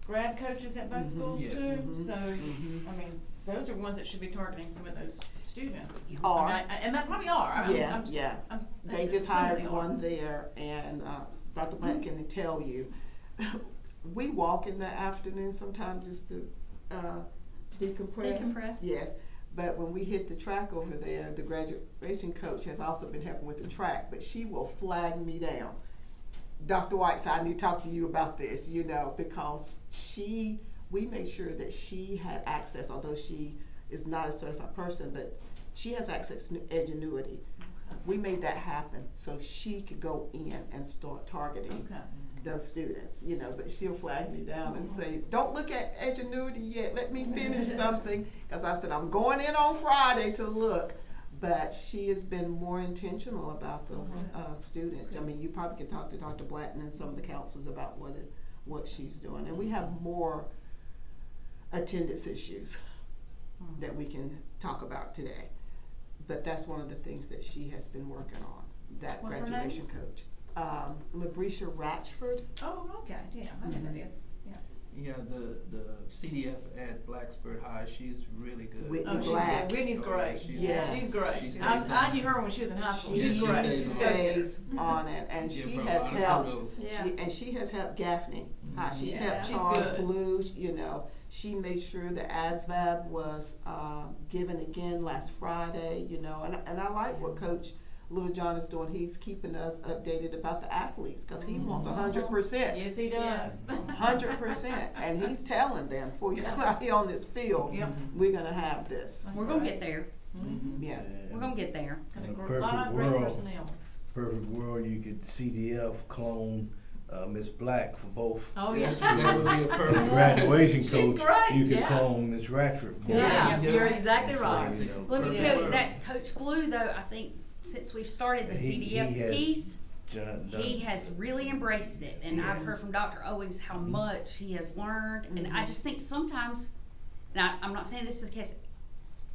[SPEAKER 1] grad coaches at both schools
[SPEAKER 3] Yes.
[SPEAKER 1] too. So, I mean, those are ones that should be targeting some of those students.
[SPEAKER 4] Are.
[SPEAKER 1] I mean, and that probably are. I mean,
[SPEAKER 4] Yeah, yeah.
[SPEAKER 1] that's
[SPEAKER 4] They just
[SPEAKER 1] some of
[SPEAKER 4] hired
[SPEAKER 1] them are.
[SPEAKER 4] one there, and Dr. Black can tell you, we walk in the afternoon sometimes just to decompress.
[SPEAKER 5] Decompress.
[SPEAKER 4] Yes, but when we hit the track over there, the graduation coach has also been helping with the track, but she will flag me down. Dr. White said, I need to talk to you about this, you know, because we made sure that she had access, although she is not a certified person, but she has access to Edgenuity. We made that happen so she could go in and start targeting those students, you know, but she'll flag me down and say, don't look at Edgenuity yet, let me finish something, because I said, I'm going in on Friday to look. But she has been more intentional about those students. I mean, you probably can talk to Dr. Blatton and some of the counselors about what she's doing. And we have more attendance issues that we can talk about today. But that's one of the things that she has been working on, that
[SPEAKER 1] What's her
[SPEAKER 4] graduation coach. Labrisha Ratchford.
[SPEAKER 1] Oh, okay, yeah, I know who that is.
[SPEAKER 3] Yeah, the CDF at Blacksburg High, she's really good.
[SPEAKER 4] Whitney
[SPEAKER 1] Oh, she's
[SPEAKER 4] Black.
[SPEAKER 1] good. Whitney's great.
[SPEAKER 4] Yes.
[SPEAKER 1] She's great.
[SPEAKER 3] She stays
[SPEAKER 1] I
[SPEAKER 3] on
[SPEAKER 1] knew
[SPEAKER 3] it.
[SPEAKER 1] her when she was in high school.
[SPEAKER 4] She
[SPEAKER 1] She's great.
[SPEAKER 4] stays on it, and
[SPEAKER 3] Give
[SPEAKER 4] she
[SPEAKER 3] her a
[SPEAKER 4] has
[SPEAKER 3] lot of
[SPEAKER 4] helped.
[SPEAKER 3] kudos.
[SPEAKER 5] Yeah.
[SPEAKER 4] She has helped Gaffney. She's
[SPEAKER 1] Yeah,
[SPEAKER 4] helped
[SPEAKER 1] she's
[SPEAKER 4] Charles
[SPEAKER 1] good.
[SPEAKER 4] Blue. You know, she made sure that ASVAB was given again last Friday. You know, and I like what Coach Littlejohn is doing. He's keeping us updated about the athletes because he wants 100%.
[SPEAKER 1] Yes, he does.
[SPEAKER 4] 100%, and he's telling them before you come out here on this field,
[SPEAKER 1] Yep.
[SPEAKER 4] we're gonna have this.
[SPEAKER 1] That's
[SPEAKER 7] We're gonna
[SPEAKER 1] right.
[SPEAKER 7] get there.
[SPEAKER 4] Yeah.
[SPEAKER 7] We're gonna get there.
[SPEAKER 1] Got
[SPEAKER 6] In a
[SPEAKER 1] a lot of
[SPEAKER 6] perfect
[SPEAKER 1] great
[SPEAKER 6] world,
[SPEAKER 1] personnel.
[SPEAKER 6] perfect world, you could CDF clone Miss Black for both.
[SPEAKER 1] Oh, yes.
[SPEAKER 3] That would be a perfect.
[SPEAKER 6] The graduation
[SPEAKER 1] She's
[SPEAKER 6] coach,
[SPEAKER 1] great,
[SPEAKER 6] you could
[SPEAKER 1] yeah.
[SPEAKER 6] clone Miss Ratchford.
[SPEAKER 1] Yeah,
[SPEAKER 3] Yeah.
[SPEAKER 1] you're exactly
[SPEAKER 6] So,
[SPEAKER 1] right.
[SPEAKER 6] you know,
[SPEAKER 7] Let me
[SPEAKER 3] Perfect
[SPEAKER 7] tell you,
[SPEAKER 3] world.
[SPEAKER 7] that Coach Blue, though, I think since we've started the
[SPEAKER 6] He
[SPEAKER 7] CDF
[SPEAKER 6] has
[SPEAKER 7] piece,
[SPEAKER 6] done-
[SPEAKER 7] he has really embraced it. And I've heard from Dr. Owings how much he has learned. And I just think sometimes, and I'm not saying this is the case,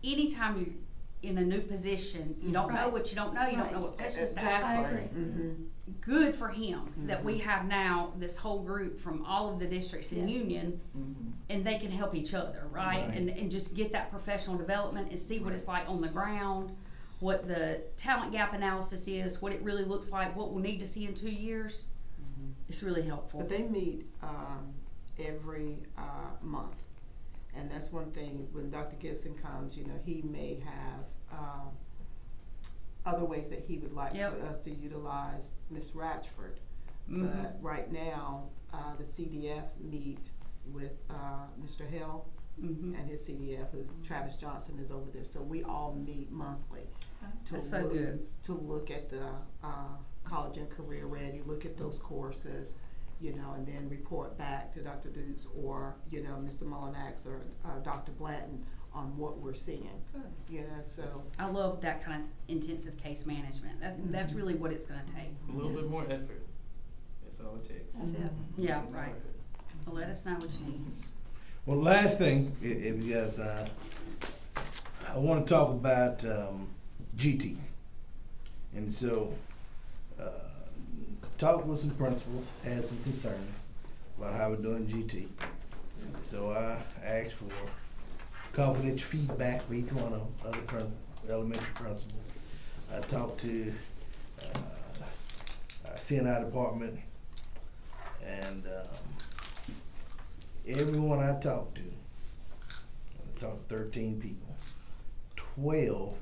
[SPEAKER 7] anytime you're in a new position, you don't know
[SPEAKER 5] Right.
[SPEAKER 7] what you don't know, you don't know what questions to ask.
[SPEAKER 5] I agree.
[SPEAKER 4] Mm-hmm.
[SPEAKER 7] Good for him that we have now this whole group from all of the districts in
[SPEAKER 5] Yes.
[SPEAKER 7] Union, and they can help each other, right?
[SPEAKER 6] Right.
[SPEAKER 7] And just get that professional development and see what it's like on the ground, what the talent gap analysis is, what it really looks like, what we'll need to see in 2 years. It's really helpful.
[SPEAKER 4] But they meet every month. And that's one thing, when Dr. Gibson comes, you know, he may have other ways that he would like for us to utilize Ms. Ratchford. But right now, the CDFs meet with Mr. Hill and his CDF, who's Travis Johnson, is over there. So we all meet monthly to look at the college and career ready, look at those courses, you know, and then report back to Dr. Dukes or, you know, Mr. Mullinax or Dr. Blanton on what we're seeing.
[SPEAKER 7] Good.
[SPEAKER 4] You know, so.
[SPEAKER 7] I love that kind of intensive case management. That's really what it's gonna take.
[SPEAKER 3] A little bit more effort. That's all it takes.
[SPEAKER 5] That's it.
[SPEAKER 7] Yeah, right. Well, let us know what you need.
[SPEAKER 6] Well, last thing, if you guys, I want to talk about GT. And so, talked with some principals, had some concern about how we're doing GT. So I asked for confidential feedback for each one of other elementary principals. I talked to our CNI department, and everyone I talked to 13 people, 12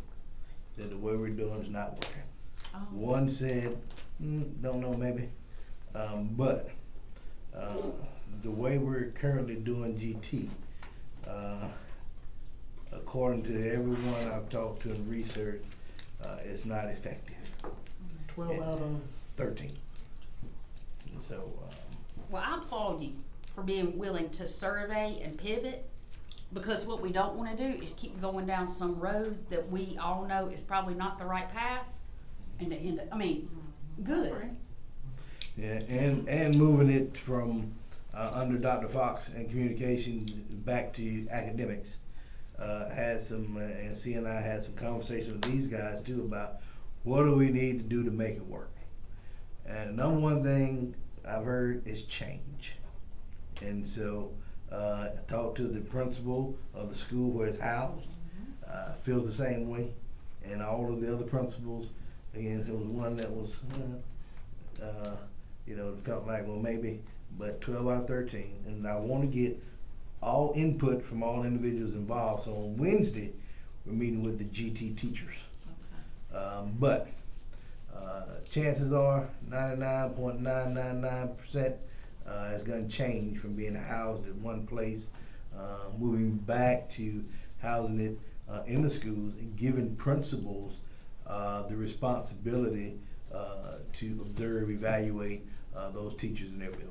[SPEAKER 6] said the way we're doing is not working.
[SPEAKER 1] Oh.
[SPEAKER 6] One said, don't know, maybe, but the way we're currently doing GT, according to everyone I've talked to in research, it's not effective.
[SPEAKER 2] 12 out of
[SPEAKER 6] 13. So,
[SPEAKER 7] Well, I applaud you for being willing to survey and pivot, because what we don't want to do is keep going down some road that we all know is probably not the right path, and to end up, I mean, good.
[SPEAKER 6] yeah, and moving it from under Dr. Fox and communications back to academics. Had some, and CNI had some conversations with these guys too about what do we need to do to make it work. And the number one thing I've heard is change. And so I talked to the principal of the school where it's housed, feels the same way, and all of the other principals. Again, there was one that was, you know, felt like, well, maybe, but 12 out of 13. And I want to get all input from all individuals involved. So on Wednesday, we're meeting with the GT teachers. Okay. But chances are 99.999% is going to change from being housed at one place, moving back to housing it in the schools and giving principals the responsibility to observe, evaluate those teachers in their building.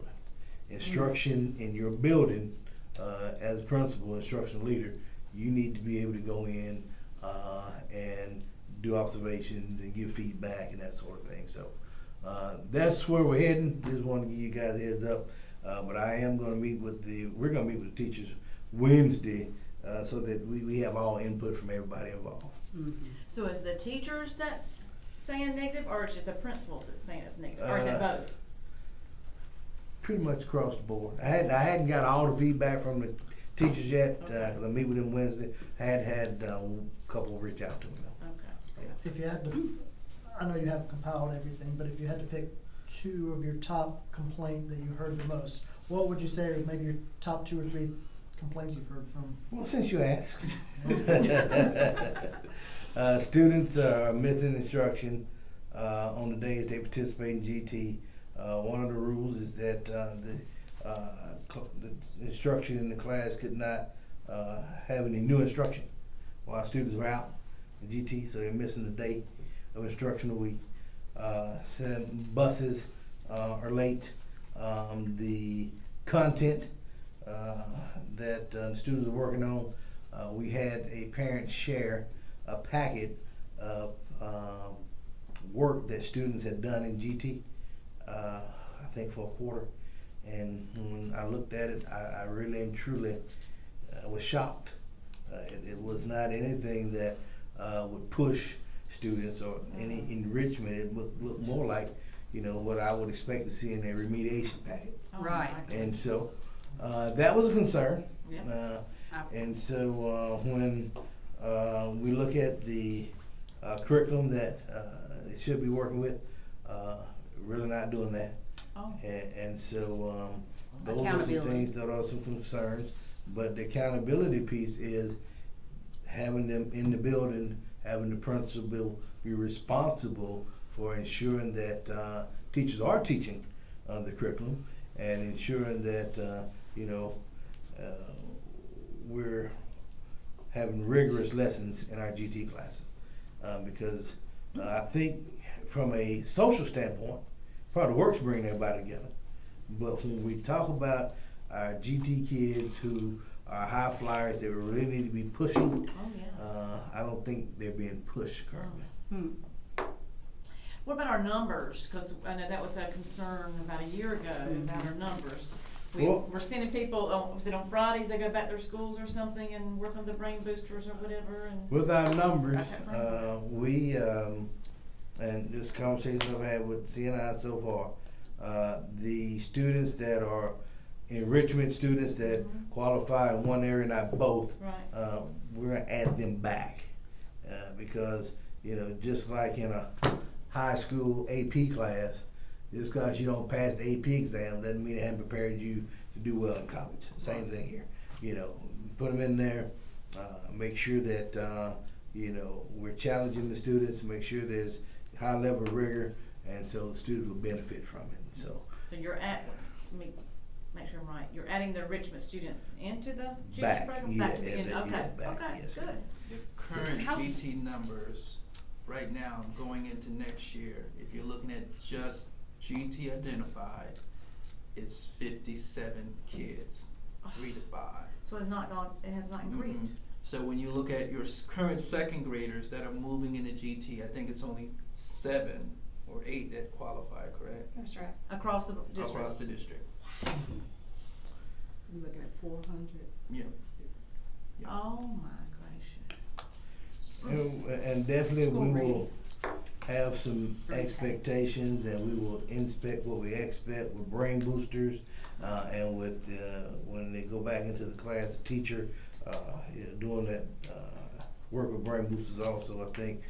[SPEAKER 6] Instruction in your building, as a principal, instructional leader, you need to be able to go in and do observations and give feedback and that sort of thing. So that's where we're heading. Just want to give you guys a heads up. But I am going to meet with we're going to meet with the teachers Wednesday so that we have all input from everybody involved.
[SPEAKER 7] Mm-hmm.
[SPEAKER 1] So is the teachers that's saying negative, or is it the principals that's saying it's negative, or is it both?
[SPEAKER 6] Pretty much across the board. I hadn't got all the feedback from the teachers yet because I meet with them Wednesday. I had a couple reach out to me.
[SPEAKER 1] Okay.
[SPEAKER 6] Yeah.
[SPEAKER 2] If you had to, I know you haven't compiled everything, but if you had to pick 2 of your top complaints that you heard the most, what would you say are maybe your top 2 or 3 complaints you've heard from?
[SPEAKER 6] Well, since you asked. Students are missing instruction on the days they participate in GT. One of the rules is that the instruction in the class could not have any new instruction while students are out in GT, so they're missing a day of instruction a week. Some buses are late. The content that the students are working on, we had a parent share a packet of work that students had done in GT, I think for a quarter. And when I looked at it, I really and truly was shocked. It was not anything that would push students or any enrichment. It looked more like, you know, what I would expect to see in a remediation packet.
[SPEAKER 1] Oh,
[SPEAKER 7] Right.
[SPEAKER 6] And so that was a concern.
[SPEAKER 1] Yeah.
[SPEAKER 6] And so when we look at the curriculum that it should be working with, really not doing that.
[SPEAKER 1] Oh.
[SPEAKER 6] And so those are some
[SPEAKER 7] Accountability.
[SPEAKER 6] things that are some concerns. But the accountability piece is having them in the building, having the principal be responsible for ensuring that teachers are teaching the curriculum and ensuring that we're having rigorous lessons in our GT classes. Because I think from a social standpoint, probably works bringing everybody together. But when we talk about our GT kids who are high flyers that we really need to be pushing, I don't think they're being pushed currently.
[SPEAKER 1] What about our numbers? Because I know that was a concern about a year ago about our numbers. We're sending people, was it on Fridays they go back to their schools or something and work on the brain boosters or whatever? And
[SPEAKER 6] with our numbers, we, and this conversation I've had with CNI so far, the students that are enrichment students that qualify in one area, not both, we're gonna add them back. Because, just like in a high school AP class, just because you don't pass the AP exam doesn't mean they haven't prepared you to do well in college. Same thing here. Put them in there, make sure that, we're challenging the students, make sure there's high level of rigor, and so the students will benefit from it. So
[SPEAKER 1] you're let me make sure I'm right. You're adding the enrichment students into the GT
[SPEAKER 6] back,
[SPEAKER 1] program?
[SPEAKER 6] yeah,
[SPEAKER 1] Back to the end. Okay,
[SPEAKER 6] back,
[SPEAKER 1] okay,
[SPEAKER 6] yes,
[SPEAKER 1] good.
[SPEAKER 6] ma'am.
[SPEAKER 3] The current GT numbers right now going into next year, if you're looking at just GT identified, it's 57 kids, 3 to 5.
[SPEAKER 1] So it's not gone, it has not increased?
[SPEAKER 3] So when you look at your current second graders that are moving into GT, I think it's only 7 or 8 that qualify, correct?
[SPEAKER 5] That's right.
[SPEAKER 1] Across the district?
[SPEAKER 3] Across the district.
[SPEAKER 4] You're looking at 400
[SPEAKER 3] Yeah.
[SPEAKER 4] students.
[SPEAKER 3] Yeah.
[SPEAKER 1] Oh my gracious.
[SPEAKER 6] And definitely
[SPEAKER 1] School
[SPEAKER 6] we
[SPEAKER 1] reading.
[SPEAKER 6] will have some expectations, and we will inspect what we expect with brain boosters, and with when they go back into the class, the teacher doing that work with brain boosters also. I think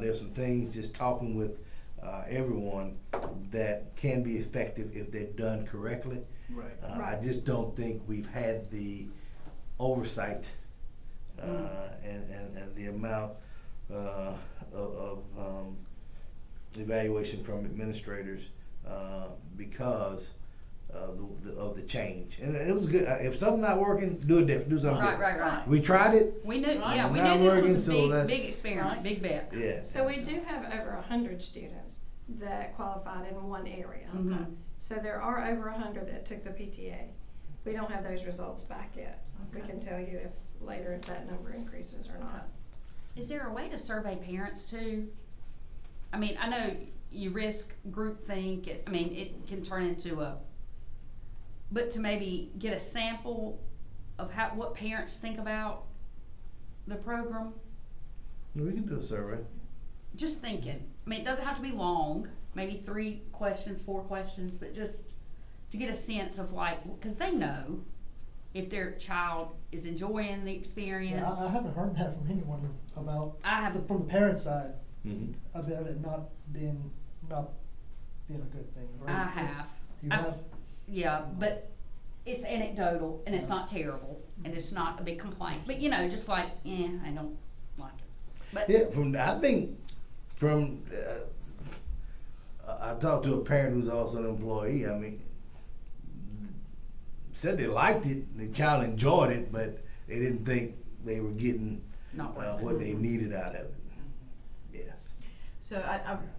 [SPEAKER 6] there's some things, just talking with everyone, that can be effective if they're done correctly.
[SPEAKER 3] Right.
[SPEAKER 6] I just don't think we've had the oversight and the amount of evaluation from administrators because of the change. And it was good. If something's not working, do it different. Do something different.
[SPEAKER 7] Right.
[SPEAKER 6] We tried it.
[SPEAKER 7] We knew,
[SPEAKER 1] Right.
[SPEAKER 7] we
[SPEAKER 6] Not
[SPEAKER 7] knew this
[SPEAKER 6] working,
[SPEAKER 7] was
[SPEAKER 6] so
[SPEAKER 7] a big experiment, big bet.
[SPEAKER 6] Yeah.
[SPEAKER 5] So we do have over 100 students that qualified in one area.
[SPEAKER 7] Mhm.
[SPEAKER 5] So there are over 100 that took the PTA. We don't have those results back yet. We can tell you later if that number increases or not.
[SPEAKER 7] Is there a way to survey parents too? I mean, I know you risk groupthink. It can turn into but to maybe get a sample of what parents think about the program.
[SPEAKER 6] We can do a survey.
[SPEAKER 7] Just thinking. I mean, it doesn't have to be long. Maybe 3 questions, 4 questions, but just to get a sense of because they know if their child is enjoying the experience.
[SPEAKER 2] Yeah, I haven't heard that from anyone about, from the parent side, about it not being a good thing. Or
[SPEAKER 7] I have.
[SPEAKER 2] You have?
[SPEAKER 7] Yeah, but it's anecdotal and it's not terrible and it's not a big complaint. But just I don't like it. But
[SPEAKER 6] yeah, I think I talked to a parent who's also an employee. I mean, said they liked it, the child enjoyed it, but they didn't think they were getting what they needed out of it. Yes.
[SPEAKER 1] So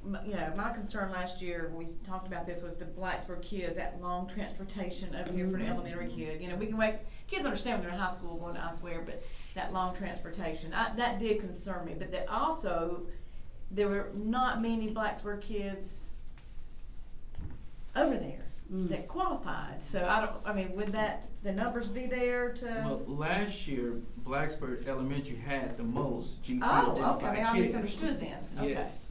[SPEAKER 1] my concern last year when we talked about this was the Blacksburg kids, that long transportation over here for an elementary kid. We can kids understand when they're in high school going to I swear, but that long transportation, that did concern me. But that also, there were not many Blacksburg kids over there that qualified. So would the numbers be there to?
[SPEAKER 3] Well, last year, Blacksburg Elementary had the most GT
[SPEAKER 1] Oh,
[SPEAKER 3] identified
[SPEAKER 1] okay, I
[SPEAKER 3] kids.
[SPEAKER 1] misunderstood then. Okay.
[SPEAKER 3] Yes.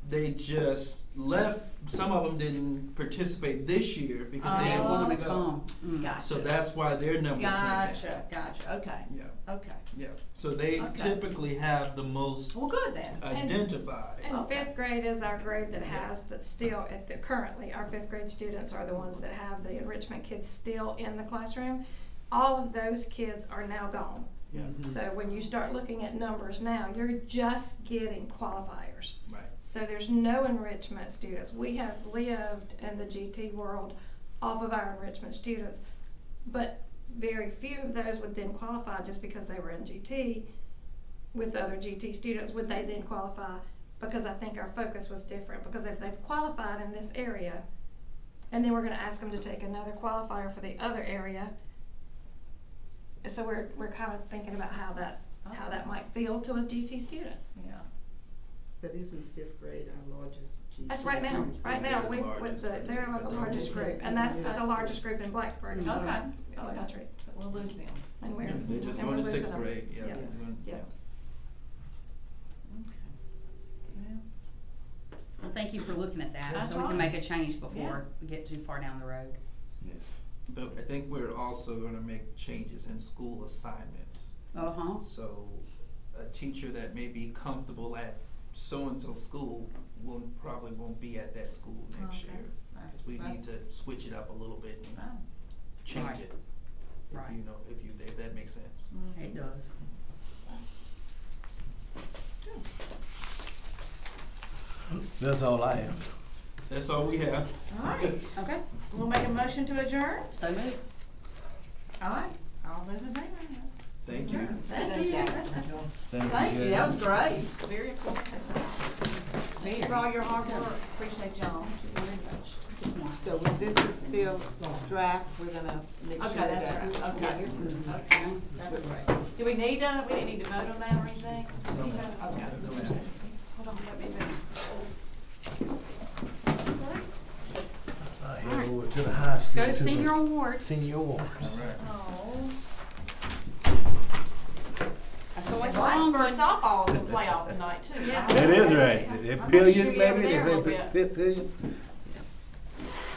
[SPEAKER 3] They just left some of them didn't participate this year because they didn't
[SPEAKER 1] Oh,
[SPEAKER 3] want
[SPEAKER 7] wanna
[SPEAKER 3] to go.
[SPEAKER 7] come. Mm.
[SPEAKER 1] Gotcha.
[SPEAKER 3] So that's why their numbers went down.
[SPEAKER 1] Gotcha, okay,
[SPEAKER 3] Yeah,
[SPEAKER 1] okay.
[SPEAKER 3] yeah. So they
[SPEAKER 1] Okay.
[SPEAKER 3] typically have the most
[SPEAKER 1] Well, good then.
[SPEAKER 3] identified.
[SPEAKER 5] And
[SPEAKER 1] Okay.
[SPEAKER 5] fifth grade is our grade that has, that still, currently, our fifth grade students are the ones that have the enrichment kids still in the classroom. All of those kids are now gone.
[SPEAKER 3] Yeah,
[SPEAKER 5] So when you start looking at numbers now, you're just getting qualifiers.
[SPEAKER 3] right.
[SPEAKER 5] So there's no enrichment students. We have lived in the GT world off of our enrichment students, but very few of those would then qualify just because they were in GT with other GT students. Would they then qualify? Because I think our focus was different, because if they've qualified in this area and then we're gonna ask them to take another qualifier for the other area, so we're kind of thinking about how that might feel to a GT student.
[SPEAKER 1] Yeah.
[SPEAKER 4] But isn't fifth grade our largest GT?
[SPEAKER 5] That's right now. Right now,
[SPEAKER 3] They're the
[SPEAKER 5] with
[SPEAKER 3] largest.
[SPEAKER 5] they're the largest group, and that's the largest group in Blacksburg in
[SPEAKER 1] Okay.
[SPEAKER 5] the country.
[SPEAKER 1] But we'll lose them.
[SPEAKER 5] And we're
[SPEAKER 3] Yeah, they're just
[SPEAKER 5] and
[SPEAKER 3] going
[SPEAKER 5] we're
[SPEAKER 3] to sixth
[SPEAKER 5] losing them.
[SPEAKER 3] grade, yeah.
[SPEAKER 5] Yeah.
[SPEAKER 3] they're going-
[SPEAKER 5] Yeah.
[SPEAKER 7] Well, thank you for looking at that,
[SPEAKER 1] That's
[SPEAKER 7] so we can
[SPEAKER 1] fine.
[SPEAKER 7] make a change
[SPEAKER 1] Yeah.
[SPEAKER 7] before we get too far down the road.
[SPEAKER 6] Yes.
[SPEAKER 3] But I think we're also gonna make changes in school assignments.
[SPEAKER 7] Uh-huh.
[SPEAKER 3] So a teacher that may be comfortable at so-and-so school probably won't be at that school next
[SPEAKER 1] Okay.
[SPEAKER 3] year.
[SPEAKER 1] That's-
[SPEAKER 3] 'Cause we need
[SPEAKER 1] that's-
[SPEAKER 3] to switch it up a little bit and
[SPEAKER 1] Oh.
[SPEAKER 3] change
[SPEAKER 7] Right.
[SPEAKER 3] it.
[SPEAKER 7] Right.
[SPEAKER 3] If that makes sense.
[SPEAKER 7] It does.
[SPEAKER 6] That's all I have.
[SPEAKER 3] That's all we have.
[SPEAKER 1] All right,
[SPEAKER 7] Okay,
[SPEAKER 1] we'll make a motion to adjourn.
[SPEAKER 7] so move.
[SPEAKER 1] All right, all those in favor?
[SPEAKER 3] Thank you.
[SPEAKER 1] Thank you.
[SPEAKER 6] Thank you.
[SPEAKER 1] That was great. Very informative. Thank you for all your hard work. Appreciate y'all very much.
[SPEAKER 4] So when this is still draft, we're gonna make sure
[SPEAKER 1] Okay, that's
[SPEAKER 4] that.
[SPEAKER 1] right. Okay.
[SPEAKER 4] Yes.
[SPEAKER 1] Okay, that's great. Do we need to, we didn't need to vote on that or anything? Okay. Hold on, let me see.
[SPEAKER 6] So I head over to the high school.
[SPEAKER 7] Go to
[SPEAKER 6] the
[SPEAKER 7] senior awards.
[SPEAKER 6] Senior awards.
[SPEAKER 3] All right.
[SPEAKER 1] Oh.
[SPEAKER 7] That's always a long
[SPEAKER 1] Blacksburg
[SPEAKER 7] one.
[SPEAKER 1] softball is in playoff tonight too.
[SPEAKER 5] Yeah.
[SPEAKER 6] That is right. That
[SPEAKER 1] I'm
[SPEAKER 6] billion,
[SPEAKER 1] sure you're over
[SPEAKER 6] maybe,
[SPEAKER 1] there a little
[SPEAKER 6] that
[SPEAKER 1] bit.
[SPEAKER 6] billion.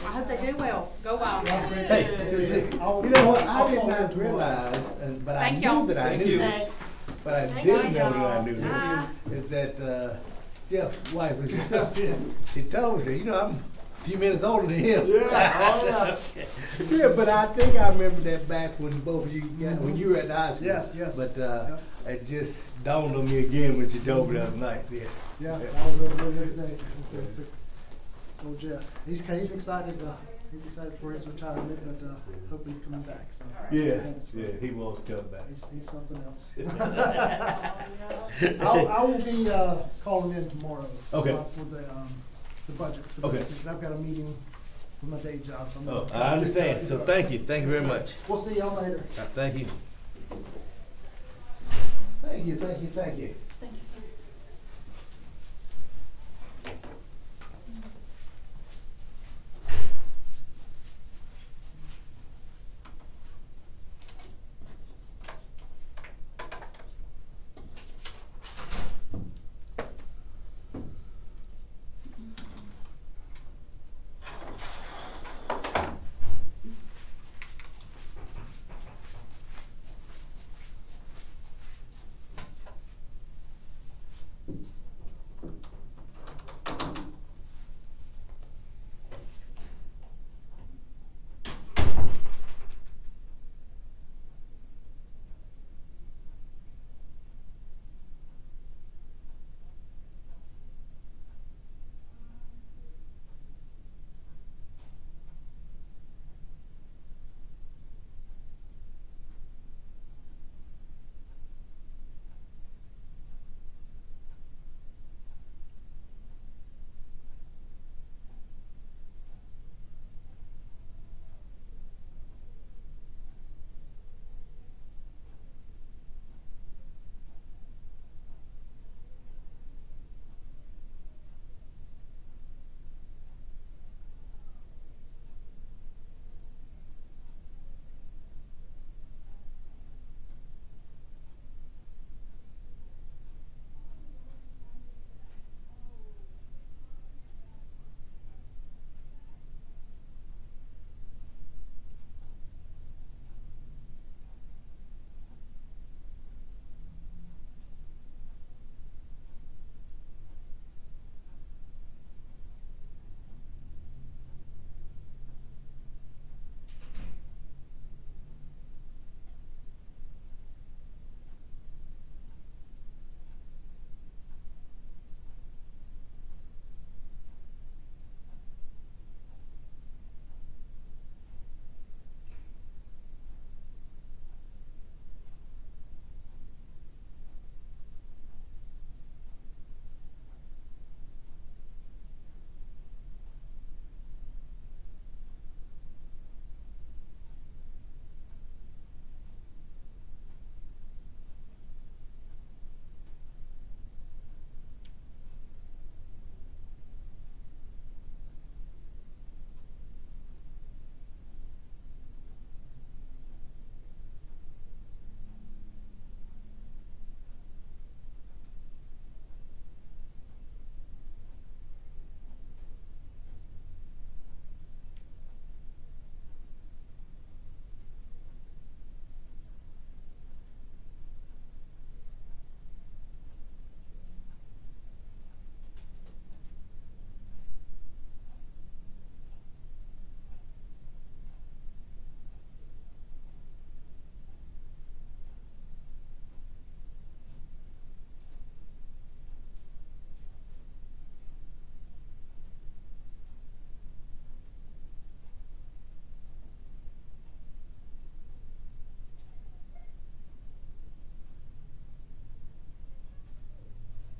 [SPEAKER 7] I hope they do well. Go Wild.
[SPEAKER 6] Hey, you know what, I did not realize, but I
[SPEAKER 7] Thank y'all.
[SPEAKER 6] knew that I
[SPEAKER 3] Thank
[SPEAKER 6] knew
[SPEAKER 3] you.
[SPEAKER 6] this. But I
[SPEAKER 5] Thank
[SPEAKER 6] didn't
[SPEAKER 5] you,
[SPEAKER 6] know that I
[SPEAKER 5] y'all.
[SPEAKER 6] knew
[SPEAKER 5] Bye.
[SPEAKER 6] this. Is that Jeff's wife was his sister. She told me, you know, I'm a few minutes older than him.
[SPEAKER 2] Yeah,
[SPEAKER 6] Yeah, but I think I remember that back when both of you got, when you were at the high school.
[SPEAKER 2] Yes, yes.
[SPEAKER 6] But
[SPEAKER 2] Yep.
[SPEAKER 6] it just dawned on me again when she told me the other night. Yeah.
[SPEAKER 2] Yeah, that was a really good day. It's a, old Jeff. He's excited, he's excited for his retirement, but, hopefully he's coming back, so.
[SPEAKER 6] Yeah,
[SPEAKER 2] That's-
[SPEAKER 6] yeah, he wants to come back.
[SPEAKER 2] He's something else. I will be, calling in tomorrow.
[SPEAKER 6] Okay.
[SPEAKER 2] For the budget.
[SPEAKER 6] Okay.
[SPEAKER 2] Because I've got a meeting for my day job, so I'm.
[SPEAKER 6] Oh,
[SPEAKER 2] gonna-
[SPEAKER 6] I understand. So thank you very much.
[SPEAKER 2] We'll see y'all later.
[SPEAKER 6] Thank you. Thank you.
[SPEAKER 5] Thanks.